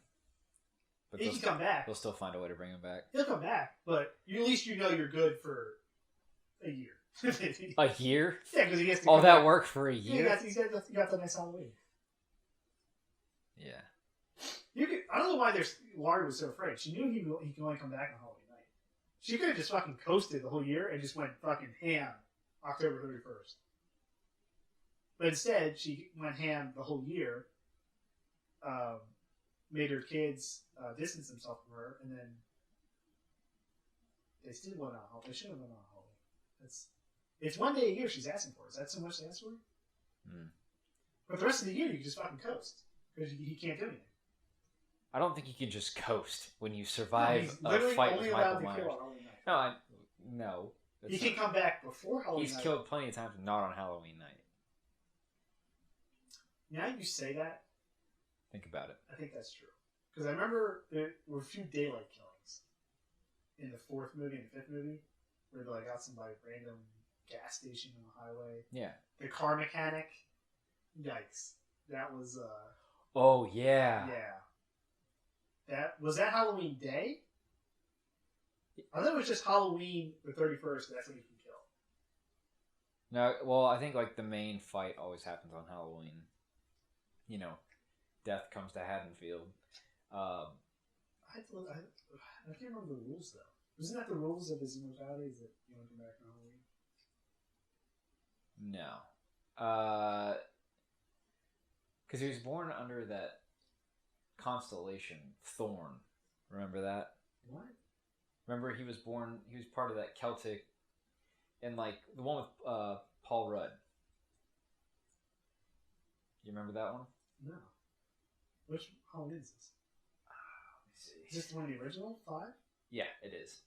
But he can come back. They'll still find a way to bring him back. He'll come back, but at least you know you're good for a year. A year? Yeah, because he has to. All that work for a year? Yeah, he got the next Halloween. Yeah. I don't know why Laurie was so afraid. She knew he could only come back on Halloween night. She could have just fucking coasted the whole year and just went fucking ham October 31st. But instead, she went ham the whole year. Made her kids distance themselves from her, and then they still went on Halloween. They should have went on Halloween. It's 1 day a year she's asking for. Is that so much to ask for? Mm. But the rest of the year, you can just fucking coast. Because he can't do anything. I don't think you can just coast when you survive a fight with Michael Myers. No. He can come back before Halloween night. He's killed plenty of times, but not on Halloween night. Now you say that. Think about it. I think that's true. Because I remember there were a few daylight killings in the fourth movie and the fifth movie where they got somebody random gas station on the highway. Yeah. The car mechanic. Yikes. That was... Oh, yeah. Yeah. Was that Halloween Day? I thought it was just Halloween the 31st, that's when you can kill. No, well, I think like the main fight always happens on Halloween. You know, death comes to Haddonfield. I can't remember the rules though. Isn't that the rules of his immortality? Is that you want to come back on Halloween? No. Because he was born under that constellation, Thorn. Remember that? What? Remember, he was part of that Celtic, and like the one with Paul Rudd. You remember that one? No. Which Halloween is this? Let me see. Is this one of the original 5? Yeah, it is.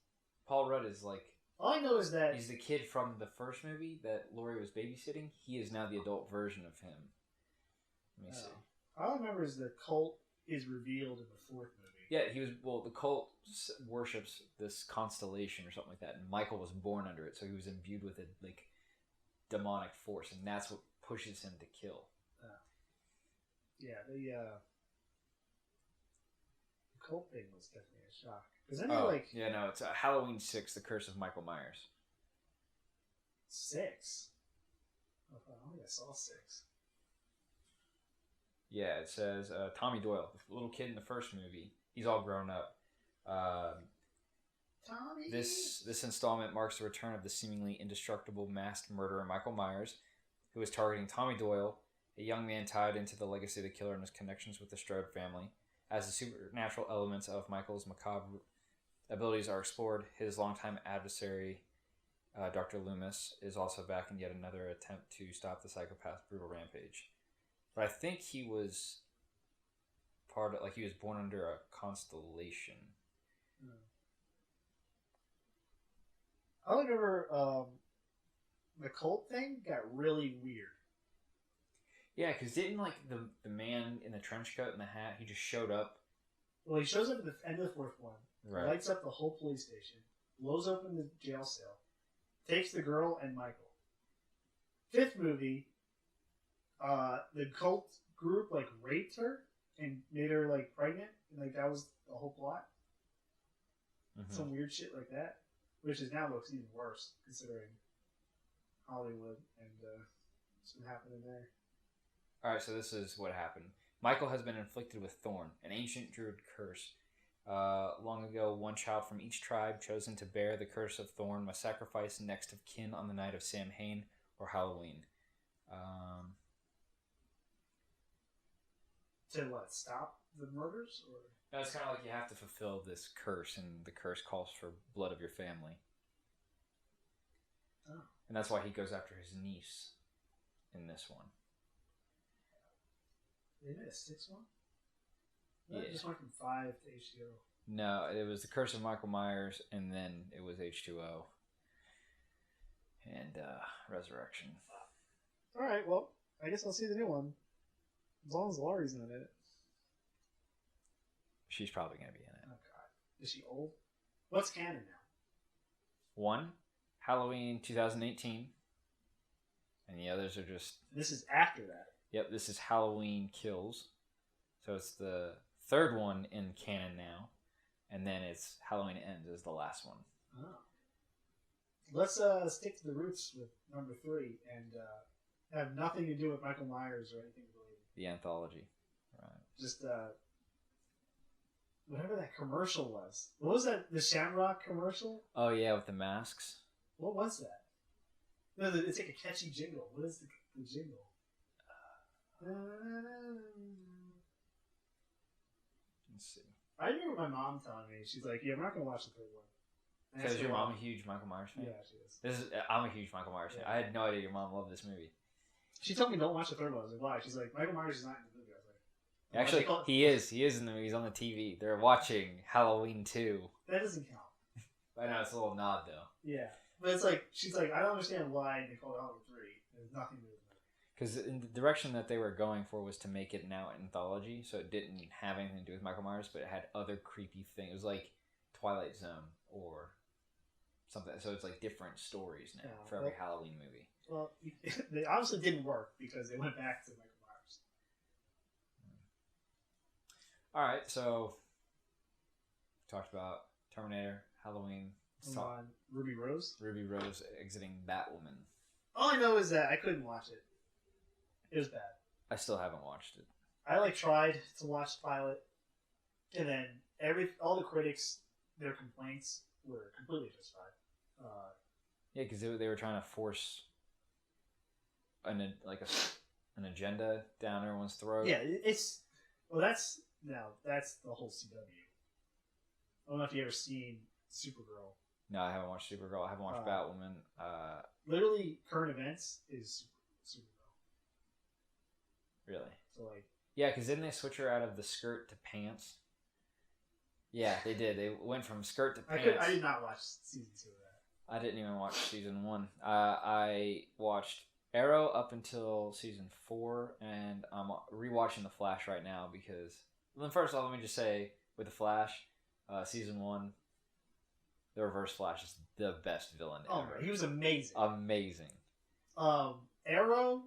Paul Rudd is like... All I know is that... He's the kid from the first movie that Laurie was babysitting. He is now the adult version of him. Let me see. All I remember is the cult is revealed in the 4th movie. Yeah, the cult worships this constellation or something like that, and Michael was born under it, so he was imbued with a like demonic force, and that's what pushes him to kill. Yeah, the cult thing was definitely a shock. Because then it's Halloween 6: The Curse of Michael Myers. 6. I don't think I saw 6. Yeah, it says Tommy Doyle, the little kid in the first movie. He's all grown up. Tommy. This installment marks the return of the seemingly indestructible masked murderer Michael Myers, who is targeting Tommy Doyle, a young man tied into the legacy of the killer and his connections with the Strode family. As the supernatural elements of Michael's macabre abilities are explored, his longtime adversary, Dr. Loomis, is also back in yet another attempt to stop the psychopath's brutal rampage. But I think he was he was born under a constellation. I remember the cult thing got really weird. Yeah, because didn't the man in the trench coat and the hat, he just showed up? Well, he shows up at the end of the 4th one, right. Lights up the whole police station, blows open the jail cell, takes the girl and Michael. 5th movie, the cult group raped her and made her pregnant, and that was the whole plot. Mm-hmm. Some weird shit like that, which now looks even worse considering Hollywood and what's been happening there. All right, so this is what happened. Michael has been inflicted with Thorn, an ancient druid curse. Long ago, one child from each tribe chosen to bear the curse of Thorn must sacrifice next of kin on the night of Samhain or Halloween. To what? Stop the murders? Or no, it's kind of like you have to fulfill this curse, and the curse calls for blood of your family. Oh. And that's why he goes after his niece in this one. They made a 6th one? Yeah. It just went from 5 to H2O. No, it was the Curse of Michael Myers, and then it was H2O. And Resurrection. Alright, well, I guess I'll see the new one. As long as Laurie's not in it. She's probably going to be in it. Oh, God. Is she old? What's canon now? 1, Halloween 2018. And the others are just... This is after that. Yep, this is Halloween Kills. So it's the 3rd one in canon now. And then it's Halloween Ends is the last one. Oh. Let's stick to the roots with number 3 and have nothing to do with Michael Myers or anything related. The anthology. Right. Just whatever that commercial was. What was that? The Shamrock commercial? Oh, yeah, with the masks. What was that? No, it's like a catchy jingle. What is the jingle? Let's see. I remember my mom telling me, she's like, yeah, I'm not going to watch the 3rd one. So is your mom a huge Michael Myers fan? Yeah, she is. I'm a huge Michael Myers fan. I had no idea your mom loved this movie. She told me don't watch the 3rd one. I was like, why? She's like, Michael Myers is not in the movie. I was like, actually, he is. He is in the movie. He's on the TV. They're watching Halloween 2. That doesn't count. I know, it's a little nod, though. Yeah. But it's like, she's like, I don't understand why they called it Halloween 3. There's nothing to do with it. Because in the direction that they were going for was to make it now an anthology, so it didn't have anything to do with Michael Myers, but it had other creepy things. It was like Twilight Zone or something. So it's like different stories now for every Halloween movie. Well, they obviously didn't work because they went back to Michael Myers. All right, so talked about Terminator, Halloween. Ruby Rose? Ruby Rose exiting Batwoman. All I know is that I couldn't watch it. It was bad. I still haven't watched it. I tried to watch the pilot, and then all the critics, their complaints were completely justified. Yeah, because they were trying to force an agenda down everyone's throat. Yeah, that's the whole CW. I don't know if you ever seen Supergirl. No, I haven't watched Supergirl. I haven't watched Batwoman. Literally, current events is Supergirl. Really? So like. Yeah, because didn't they switch her out of the skirt to pants? Yeah, they did. They went from skirt to pants. I did not watch season 2 of that. I didn't even watch season 1. I watched Arrow up until season 4, and I'm rewatching The Flash right now because. Well, then first of all, let me just say with The Flash, season 1, the Reverse Flash is the best villain ever. Oh, he was amazing. Amazing. Arrow.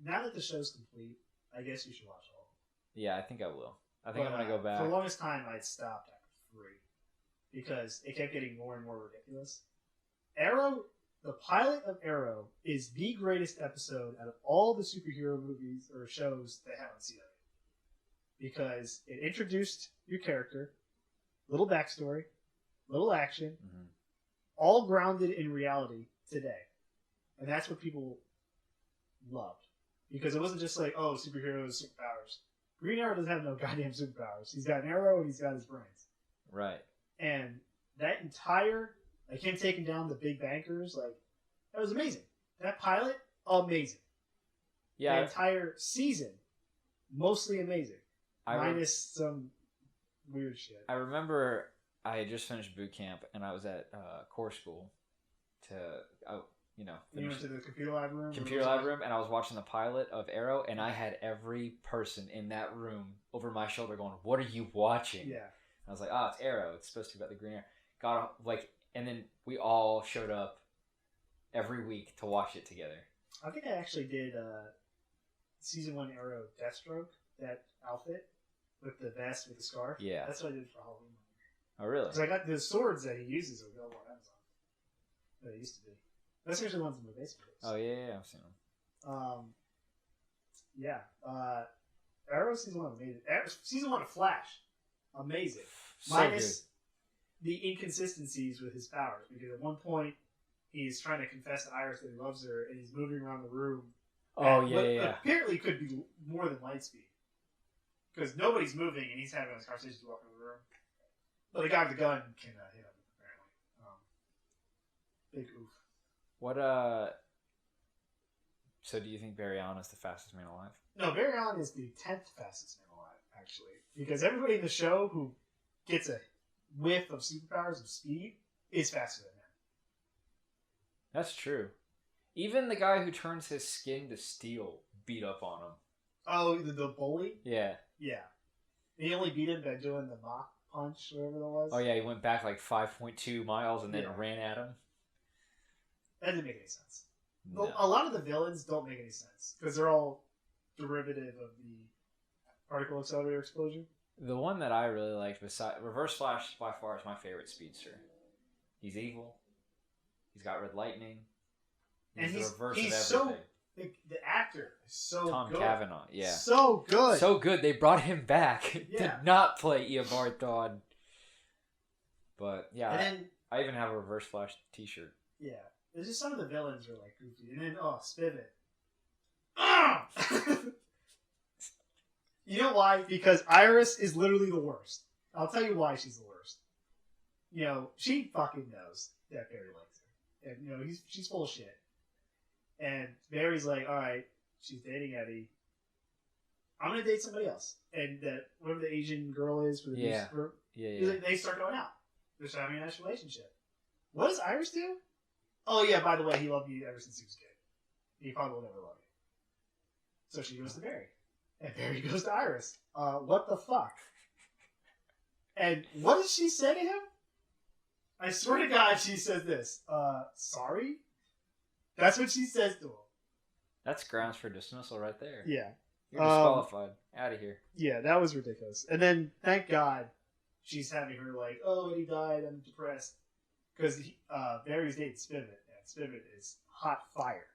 Now that the show's complete, I guess you should watch all of them. Yeah, I think I will. I think I'm gonna go back. For the longest time, I'd stopped after 3 because it kept getting more and more ridiculous. Arrow, the pilot of Arrow, is the greatest episode out of all the superhero movies or shows that have on CW because it introduced your character, little backstory, little action, all grounded in reality today, and that's what people loved because it wasn't just like, oh, superheroes, superpowers. Green Arrow doesn't have no goddamn superpowers. He's got an arrow and he's got his brains. Right. And that entire, like him taking down the big bankers, like, that was amazing. That pilot, amazing. Yeah. The entire season, mostly amazing. Minus some weird shit. I remember I had just finished boot camp and I was at core school to, You went to the computer lab room? And I was watching the pilot of Arrow, and I had every person in that room over my shoulder going, "What are you watching?" Yeah. I was like, "Oh, it's Arrow. It's supposed to be about the Green Arrow." And then we all showed up every week to watch it together. I think I actually did season 1 Arrow Deathstroke, that outfit with the vest with the scarf. Yeah. That's what I did for Halloween. Oh, really? Because I got the swords that he uses available on Amazon. That it used to be. That's actually the ones in my basement. Oh, yeah, I've seen them. Arrow season 1 amazing. Season 1 of Flash, amazing. So Minus the inconsistencies with his powers, because at one point he's trying to confess to Iris that he loves her, and he's moving around the room. Oh, yeah. Apparently, could be more than light speed, because nobody's moving, and he's having this conversation walking in the room. But the guy with the gun can hit him. Apparently, big oof. So do you think Barry Allen is the fastest man alive? No, Barry Allen is the 10th fastest man alive, actually. Because everybody in the show who gets a whiff of superpowers of speed is faster than him. That's true. Even the guy who turns his skin to steel beat up on him. Oh, the bully? Yeah. Yeah. He only beat him by doing the mock punch, whatever that was. Oh, yeah, he went back like 5.2 miles and then ran at him. That didn't make any sense. No. A lot of the villains don't make any sense because they're all derivative of the particle accelerator explosion. The one that I really liked, besides Reverse Flash, by far is my favorite speedster. He's evil. He's got red lightning. He's the reverse of everything. The actor is so Tom good. Cavanaugh, yeah. So good. So good. They brought him back to not play Eobard Thawne. But, yeah, and then, I even have a Reverse Flash t-shirt. Yeah. There's just some of the villains are like goofy. And then, Spivot. You know why? Because Iris is literally the worst. I'll tell you why she's the worst. She fucking knows that Barry likes her. And, she's full of shit. And Barry's like, alright, she's dating Eddie. I'm going to date somebody else. And that, whatever the Asian girl is for the Yeah. They start going out. They're starting a nice relationship. What does Iris do? Oh, yeah, by the way, he loved you ever since he was a kid. He probably will never love you. So she goes to Barry. And Barry goes to Iris. What the fuck? And what does she say to him? I swear to God, she says this. Sorry? That's what she says to him. That's grounds for dismissal right there. Yeah. You're disqualified. Out of here. Yeah, that was ridiculous. And then, thank God, she's having her like, oh, Eddie died, I'm depressed. Because Barry's dating Spivot, and Spivot is hot fire.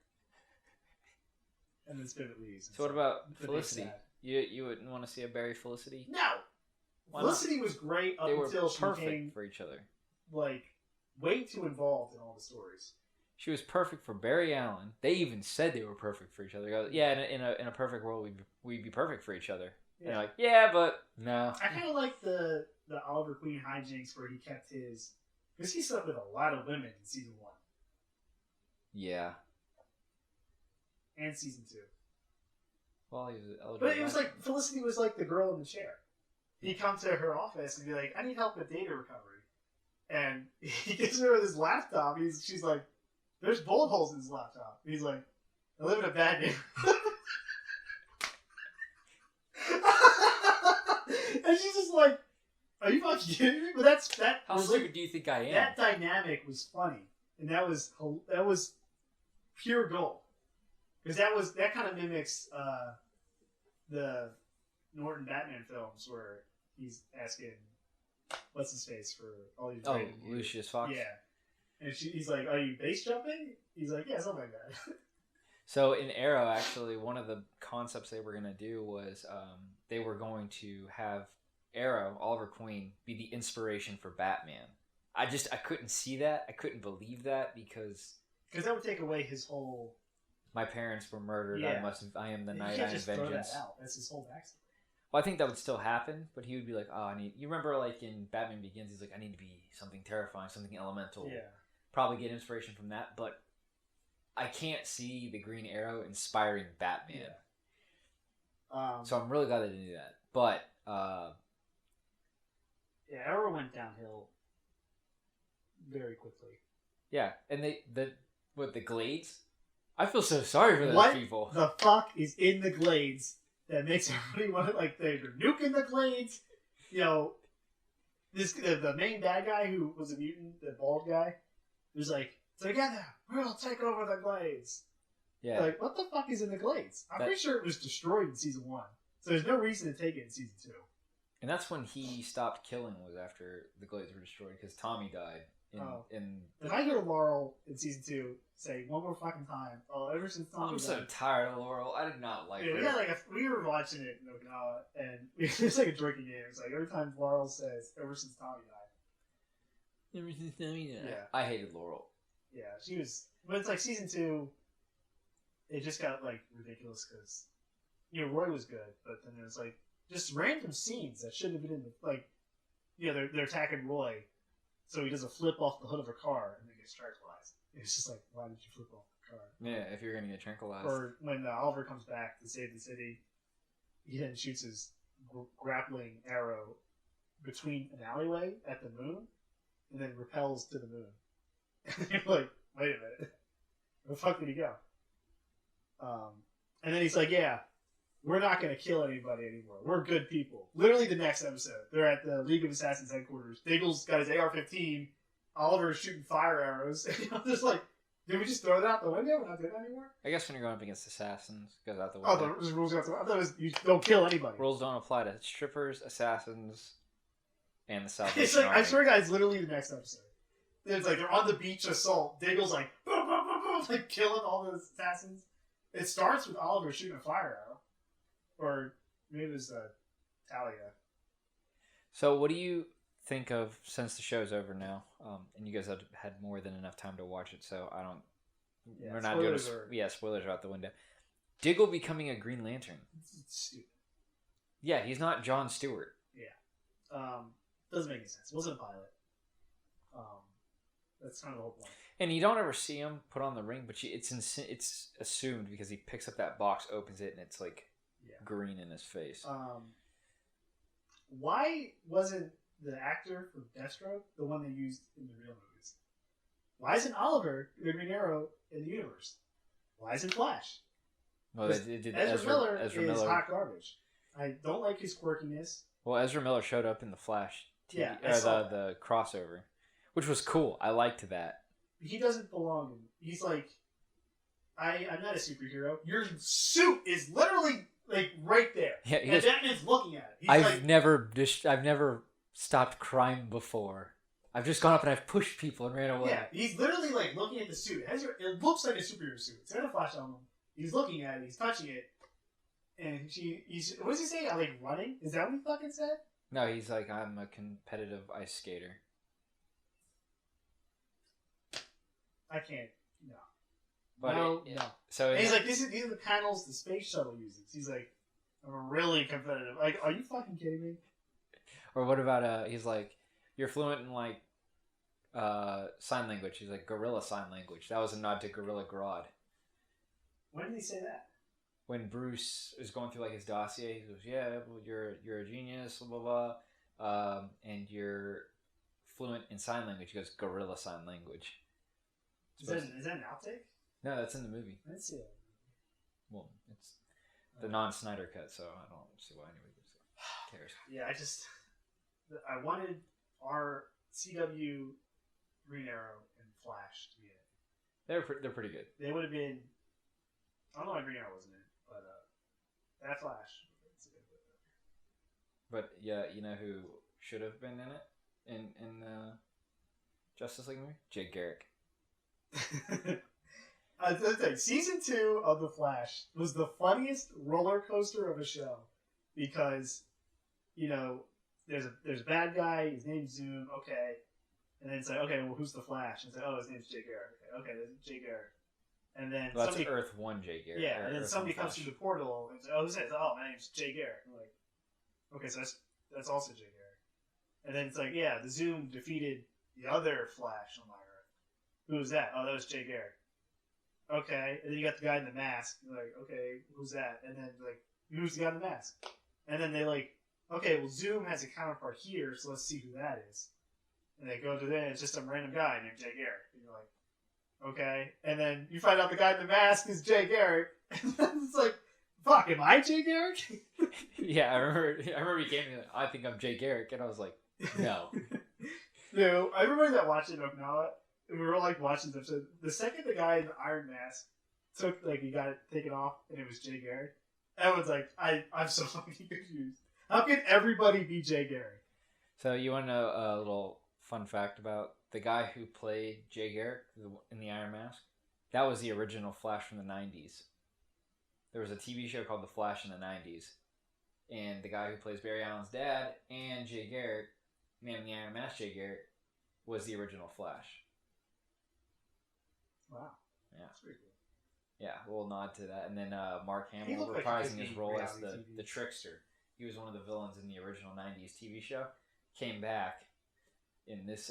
And then Spivot leaves. So what about Felicity? You wouldn't want to see a Barry Felicity? No! Why Felicity was great up until she perfect became, for each other. like, way too involved in all the stories. She was perfect for Barry Allen. They even said they were perfect for each other. Yeah, in a perfect world, we'd be perfect for each other. And they're like, yeah, but no. I kind of like the Oliver Queen hijinks where he kept his, because he slept with a lot of women in season 1. Yeah. And season 2. Well, he was eligible. But it was like, Felicity was like the girl in the chair. He'd come to her office and be like, I need help with data recovery. And he gives her his laptop. She's like, there's bullet holes in his laptop. And he's like, I live in a bad neighborhood. And she's just like, are you fucking kidding me? But that. How stupid do you think I am? That dynamic was funny. And that was pure gold. Because that kind of mimics the Norton Batman films where he's asking what's his face for all these. Oh, Lucius Fox. Yeah, and he's like, "Are you base jumping?" He's like, "Yeah, something like that." So in Arrow, actually, one of the concepts they were going to do was they were going to have Arrow, Oliver Queen, be the inspiration for Batman. I couldn't see that. I couldn't believe that because that would take away his whole. My parents were murdered. Yeah. I am the You knight. can't I am just vengeance. throw that out. That's his whole backstory. Well, I think that would still happen, but he would be like, "Oh, I need." You remember, like in Batman Begins, he's like, "I need to be something terrifying, something elemental." Yeah. Probably get inspiration from that, but I can't see the Green Arrow inspiring Batman. Yeah. So I'm really glad they didn't do that. But yeah, Arrow went downhill very quickly. Yeah, and the Glades. I feel so sorry for those what people. The fuck is in the Glades that makes everybody want to, like, they're nuking the Glades? You know, the main bad guy who was a mutant, the bald guy, was like, together, we'll take over the Glades. Yeah. Like, what the fuck is in the Glades? I'm pretty sure it was destroyed in season 1. So there's no reason to take it in season 2. And that's when he stopped killing, was after the Glades were destroyed, because Tommy died. If I hear Laurel in season 2 say one more fucking time, ever since Tommy I'm so tired of Laurel. I did not like her. We were watching it in Okinawa, and it's like a drinking game. It's like every time Laurel says, ever since Tommy died. Ever since Tommy died. Yeah. I hated Laurel. Yeah, she was... But it's like season 2, it just got, like, ridiculous, because, you know, Roy was good, but then there's, like, just random scenes that shouldn't have been in the... Like, you know, they're attacking Roy, so he does a flip off the hood of a car and then gets tranquilized. It's just like, why did you flip off the car? Yeah, if you're gonna get tranquilized. Or when Oliver comes back to save the city, he then shoots his grappling arrow between an alleyway at the moon, and then repels to the moon. And you're like, wait a minute, where the fuck did he go? And then he's like, yeah, we're not going to kill anybody anymore. We're good people. Literally the next episode, they're at the League of Assassins headquarters. Diggle's got his AR-15. Oliver's shooting fire arrows. And I'm just like, did we just throw that out the window? We're not doing that anymore? I guess when you're going up against assassins, it goes out the window. Oh, the rules go out the window. I thought it was you don't kill anybody. Rules don't apply to strippers, assassins, and the Salvation It's like, Army. I swear to God, it's literally the next episode. It's like they're on the beach assault. Diggle's like, boom, boom, boom, boom, like killing all the assassins. It starts with Oliver shooting a fire arrow. Or maybe it was Talia. So what do you think of, since the show's over now, and you guys have had more than enough time to watch it, so I don't... Yeah, we're not doing... spoilers are out the window. Diggle becoming a Green Lantern. It's stupid. Yeah, he's not Jon Stewart. Yeah. Doesn't make any sense. It wasn't a pilot. That's kind of the whole point. And you don't ever see him put on the ring, but it's assumed because he picks up that box, opens it, and it's like green in his face. Why wasn't the actor for Deathstroke the one they used in the real movies? Why isn't Oliver the Green Arrow in the universe? Why isn't Flash? Well, they did Ezra Miller is hot garbage. I don't like his quirkiness. Well, Ezra Miller showed up in the Flash the crossover, which was cool. I liked that. He doesn't belong. He's like, I'm not a superhero. Your suit is literally like right there. Yeah, and Batman's looking at it. I've never stopped crime before. I've just gone up and I've pushed people and ran away. Yeah, he's literally like looking at the suit. It looks like a superhero suit. It's got a flash on him. He's looking at it. He's touching it. And what does he say? I'm like running? Is that what he fucking said? No, he's like, I'm a competitive ice skater. I can't. No. But no. So and he's like, these are the panels the space shuttle uses. He's like, I'm really competitive. Like, are you fucking kidding me? Or what about he's like, you're fluent in like sign language. He's like gorilla sign language. That was a nod to Gorilla Grodd. When did he say that? When Bruce is going through like his dossier, he goes, "Yeah, well, you're a genius, blah blah blah, and you're fluent in sign language." He goes, "Gorilla sign language." Is that an outtake? No, that's in the movie. I didn't see it. Well, it's the non-Snyder cut, so I don't see why anybody cares. Yeah, I wanted our CW Green Arrow and Flash to be in it. They're pretty good. They would have been. I don't know why Green Arrow wasn't in it, but that Flash. It's a good movie. But yeah, you know who should have been in it in Justice League movie? Jay Garrick. I was gonna say, season 2 of The Flash was the funniest roller coaster of a show because, there's a bad guy. His name's Zoom. Okay, and then it's like, okay, well, who's the Flash? And it's like, oh, his name's Jay Garrick. Okay, there's Jay Garrick. And then well, that's Earth 1 Jay Garrick. Yeah, and then Earth somebody 1 comes through the portal and says, oh, who's that? Oh, my name's Jay Garrick. I'm like, okay, so that's also Jay Garrick. And then it's like, yeah, the Zoom defeated the other Flash on my Earth. Who was that? Oh, that was Jay Garrick. Okay, and then you got the guy in the mask. You're like, okay, who's that? And then like, who's the guy in the mask? And then they like, okay, well, Zoom has a counterpart here, so let's see who that is. And they go to there, and it's just some random guy named Jay Garrick. And you're like, okay. And then you find out the guy in the mask is Jay Garrick. And then it's like, fuck, am I Jay Garrick? Yeah, I remember he came to me like, I think I'm Jay Garrick, and I was like, no. No, everybody that watched it Okinawa, we were like watching the episode. The second the guy in the iron mask took, like, he got it taken off, and it was Jay Garrick, everyone's like, I'm so fucking confused. How can everybody be Jay Garrick? So you want to know a little fun fact about the guy who played Jay Garrick in the Iron Mask? That was the original Flash from the 90s. There was a TV show called The Flash in the 90s. And the guy who plays Barry Allen's dad and Jay Garrick, man in the Iron Mask Jay Garrick, was the original Flash. Wow. Yeah. That's pretty cool. Yeah, a little nod to that. And then Mark He Hamill looked like he reprising could his be role as reality TV. the trickster. He was one of the villains in the original 90s TV show. Came back in this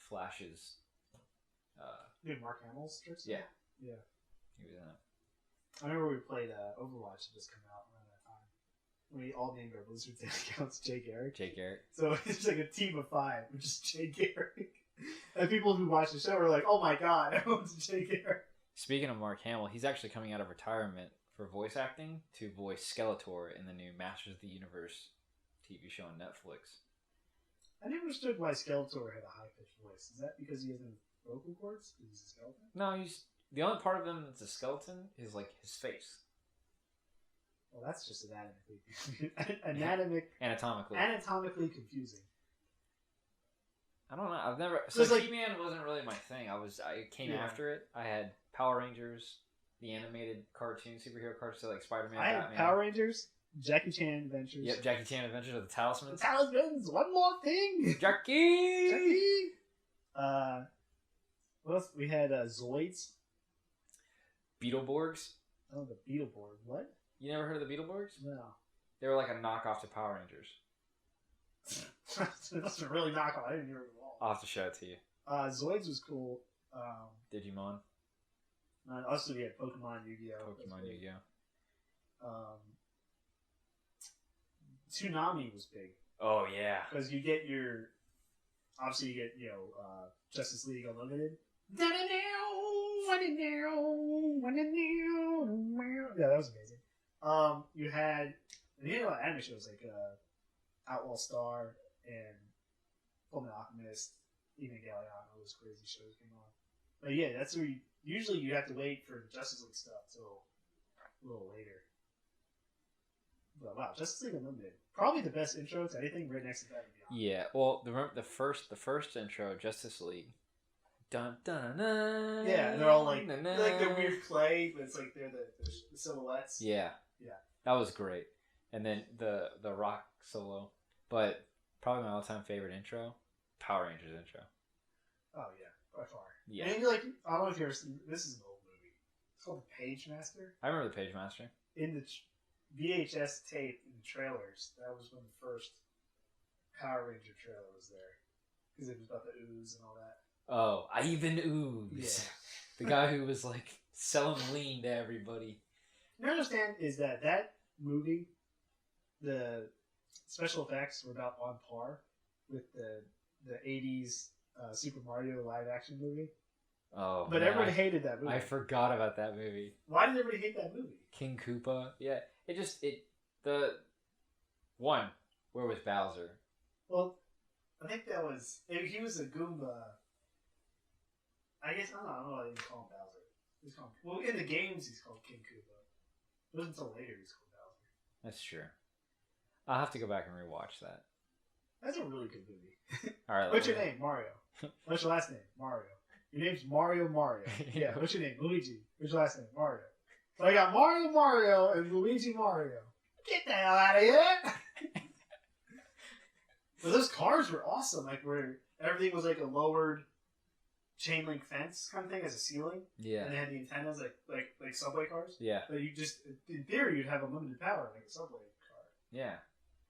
Flash's... Dude, Mark Hamill's tricks? Yeah. Yeah. He was in it. I remember we played Overwatch that just come out around that time. We all named our Blizzard accounts Jay Garrick. Jay Garrick. So it's like a team of 5, which is Jay Garrick. And people who watch the show are like, oh my god, everyone's Jay Garrick. Speaking of Mark Hamill, he's actually coming out of retirement for voice acting to voice Skeletor in the new Masters of the Universe TV show on Netflix. I never understood why Skeletor had a high-pitched voice. Is that because he has vocal cords? Because he's a skeleton? No, he's the only part of him that's a skeleton is like his face. Well, that's just anatomically anatomically confusing. I don't know. I've never. So So like, He-Man wasn't really my thing. I came Yeah. after it. I had Power Rangers, the animated cartoon superhero cartoons, so like Spider-Man, I had Batman. Power Rangers, Jackie Chan Adventures. Yep, Jackie Chan Adventures of the The Talismans. Talismans, one more thing! Jackie. Jackie! What else? We had Zoids. Beetleborgs. Oh, the Beetleborg. What? You never heard of the Beetleborgs? No. They were like a knockoff to Power Rangers. That's a really knockoff. I didn't hear it at all. I'll have to show it to you. Zoids was cool. Digimon. Also, we had Pokemon, Yu-Gi-Oh! Pokemon, Yu-Gi-Oh! Toonami was big. Oh, yeah. Because you get your... Obviously, you get, Justice League Unlimited. Yeah, that was amazing. You had... anime shows like Outlaw Star and Fullmetal Alchemist, Evangelion, all those crazy shows came on. But yeah, that's where usually you have to wait for Justice League stuff till a little later. But wow, Justice League Unlimited, probably the best intro to anything right next to that. Yeah, well, the first intro, Justice League. Dun dun dun. Yeah, and they're all like the weird clay, but it's like they're the silhouettes. Yeah. Yeah. That was great. And then the rock solo. But probably my all-time favorite intro, Power Rangers intro. Oh yeah, by far. Yeah. And you're like, I don't know if you're. This is an old movie. It's called The Page Master. I remember the Page Master. In VHS tape in the trailers. That was when the first Power Ranger trailer was there. Because it was about the ooze and all that. Oh, Ivan Ooze. Yeah. The guy who was like selling lean to everybody. What I understand is that movie, the special effects were about on par with the 80s Super Mario live action movie. Oh, but man, everybody hated that movie. I forgot about that movie. Why did everybody hate that movie? King Koopa. Yeah, the one. Where was Bowser? Well, I think that was he was a Goomba. I guess I don't know why they didn't call him Bowser. He's called, well, in the games he's called King Koopa. It wasn't until later he's called Bowser. That's true. I'll have to go back and rewatch that. That's a really good movie. All right. What's your name? Mario. What's your last name? Mario. Your name's Mario. Yeah. What's your name? Luigi. What's your last name? Mario. So I got Mario and Luigi Mario. Get the hell out of here! But those cars were awesome. Like where everything was like a lowered chain link fence kind of thing as a ceiling. Yeah. And they had the antennas like subway cars. Yeah. But you just in theory you'd have unlimited power like a subway car. Yeah.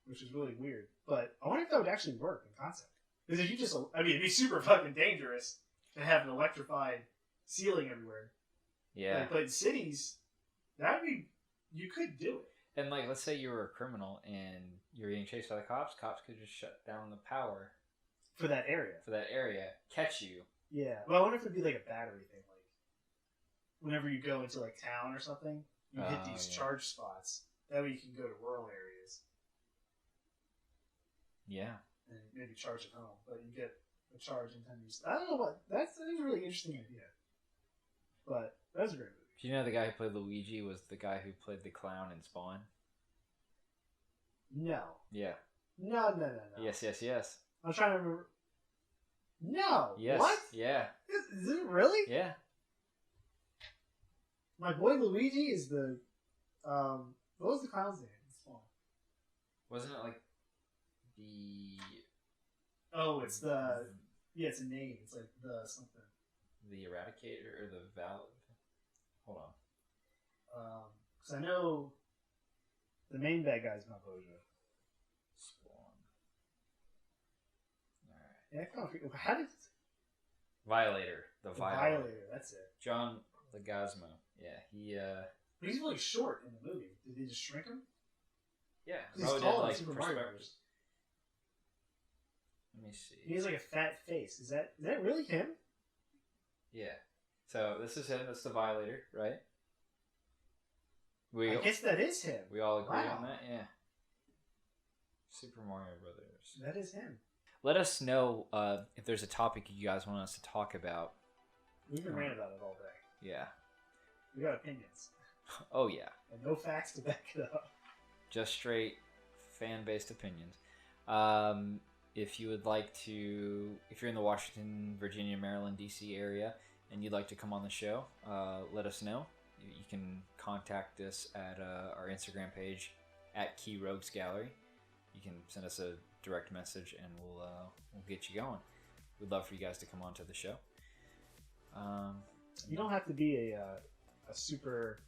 Which is really weird. But I wonder if that would actually work in concept. Because if you just, I mean, it'd be super fucking dangerous to have an electrified ceiling everywhere. Yeah. But in cities, that'd be, you could do it. And like, let's say you were a criminal and you're getting chased by the cops. Cops could just shut down the power For that area. catch you. Yeah. Well, I wonder if it'd be like a battery thing. Like, whenever you go into like town or something, you hit these charge spots. That way you can go to rural areas. Yeah. And maybe charge at home, but you get a charge in time use. I don't know what. That's a really interesting idea. But that's a great movie. Do you know the guy who played Luigi was the guy who played the clown in Spawn? No. Yeah. No. Yes. I'm trying to remember. No. Yes. What? Yeah. Is it really? Yeah. My boy Luigi is the. What was the clown's name? Wasn't it like the? Oh, it's the. Yeah, it's a name. It's like the something. The Eradicator or the Val. Hold on. Because I know the main bad guy's not Boja. Spawn. Alright. Yeah, I can't figure. How did. Violator. The Violator. That's it. John Leguizamo. Yeah, he. But he's really short in the movie. Did they just shrink him? Yeah. He's tall in Super Mario Bros. Let me see. He has like a fat face. Is that really him? Yeah. So this is him. That's the Violator, right? I guess that is him. We all agree Wow. on that, yeah. Super Mario Brothers. That is him. Let us know if there's a topic you guys want us to talk about. We can rant about it all day. Yeah. We got opinions. Oh yeah. And no facts to back it up. Just straight fan-based opinions. If you would like to, if you're in the Washington, Virginia, Maryland, D.C. area, and you'd like to come on the show, let us know. You can contact us at our Instagram page at Key Rogues Gallery. You can send us a direct message, and we'll get you going. We'd love for you guys to come on to the show. You don't have to be a super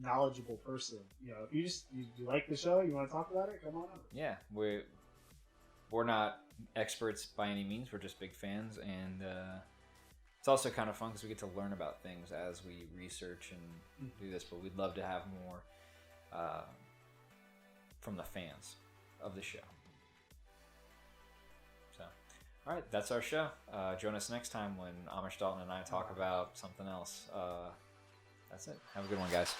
knowledgeable person. You know, if you like the show, you want to talk about it, come on over. Yeah, we're not experts by any means. We're just big fans, and it's also kind of fun because we get to learn about things as we research and do this. But we'd love to have more from the fans of the show. So, all right, that's our show. Join us next time when Amish Dalton and I talk about something else. That's it. Have a good one, guys.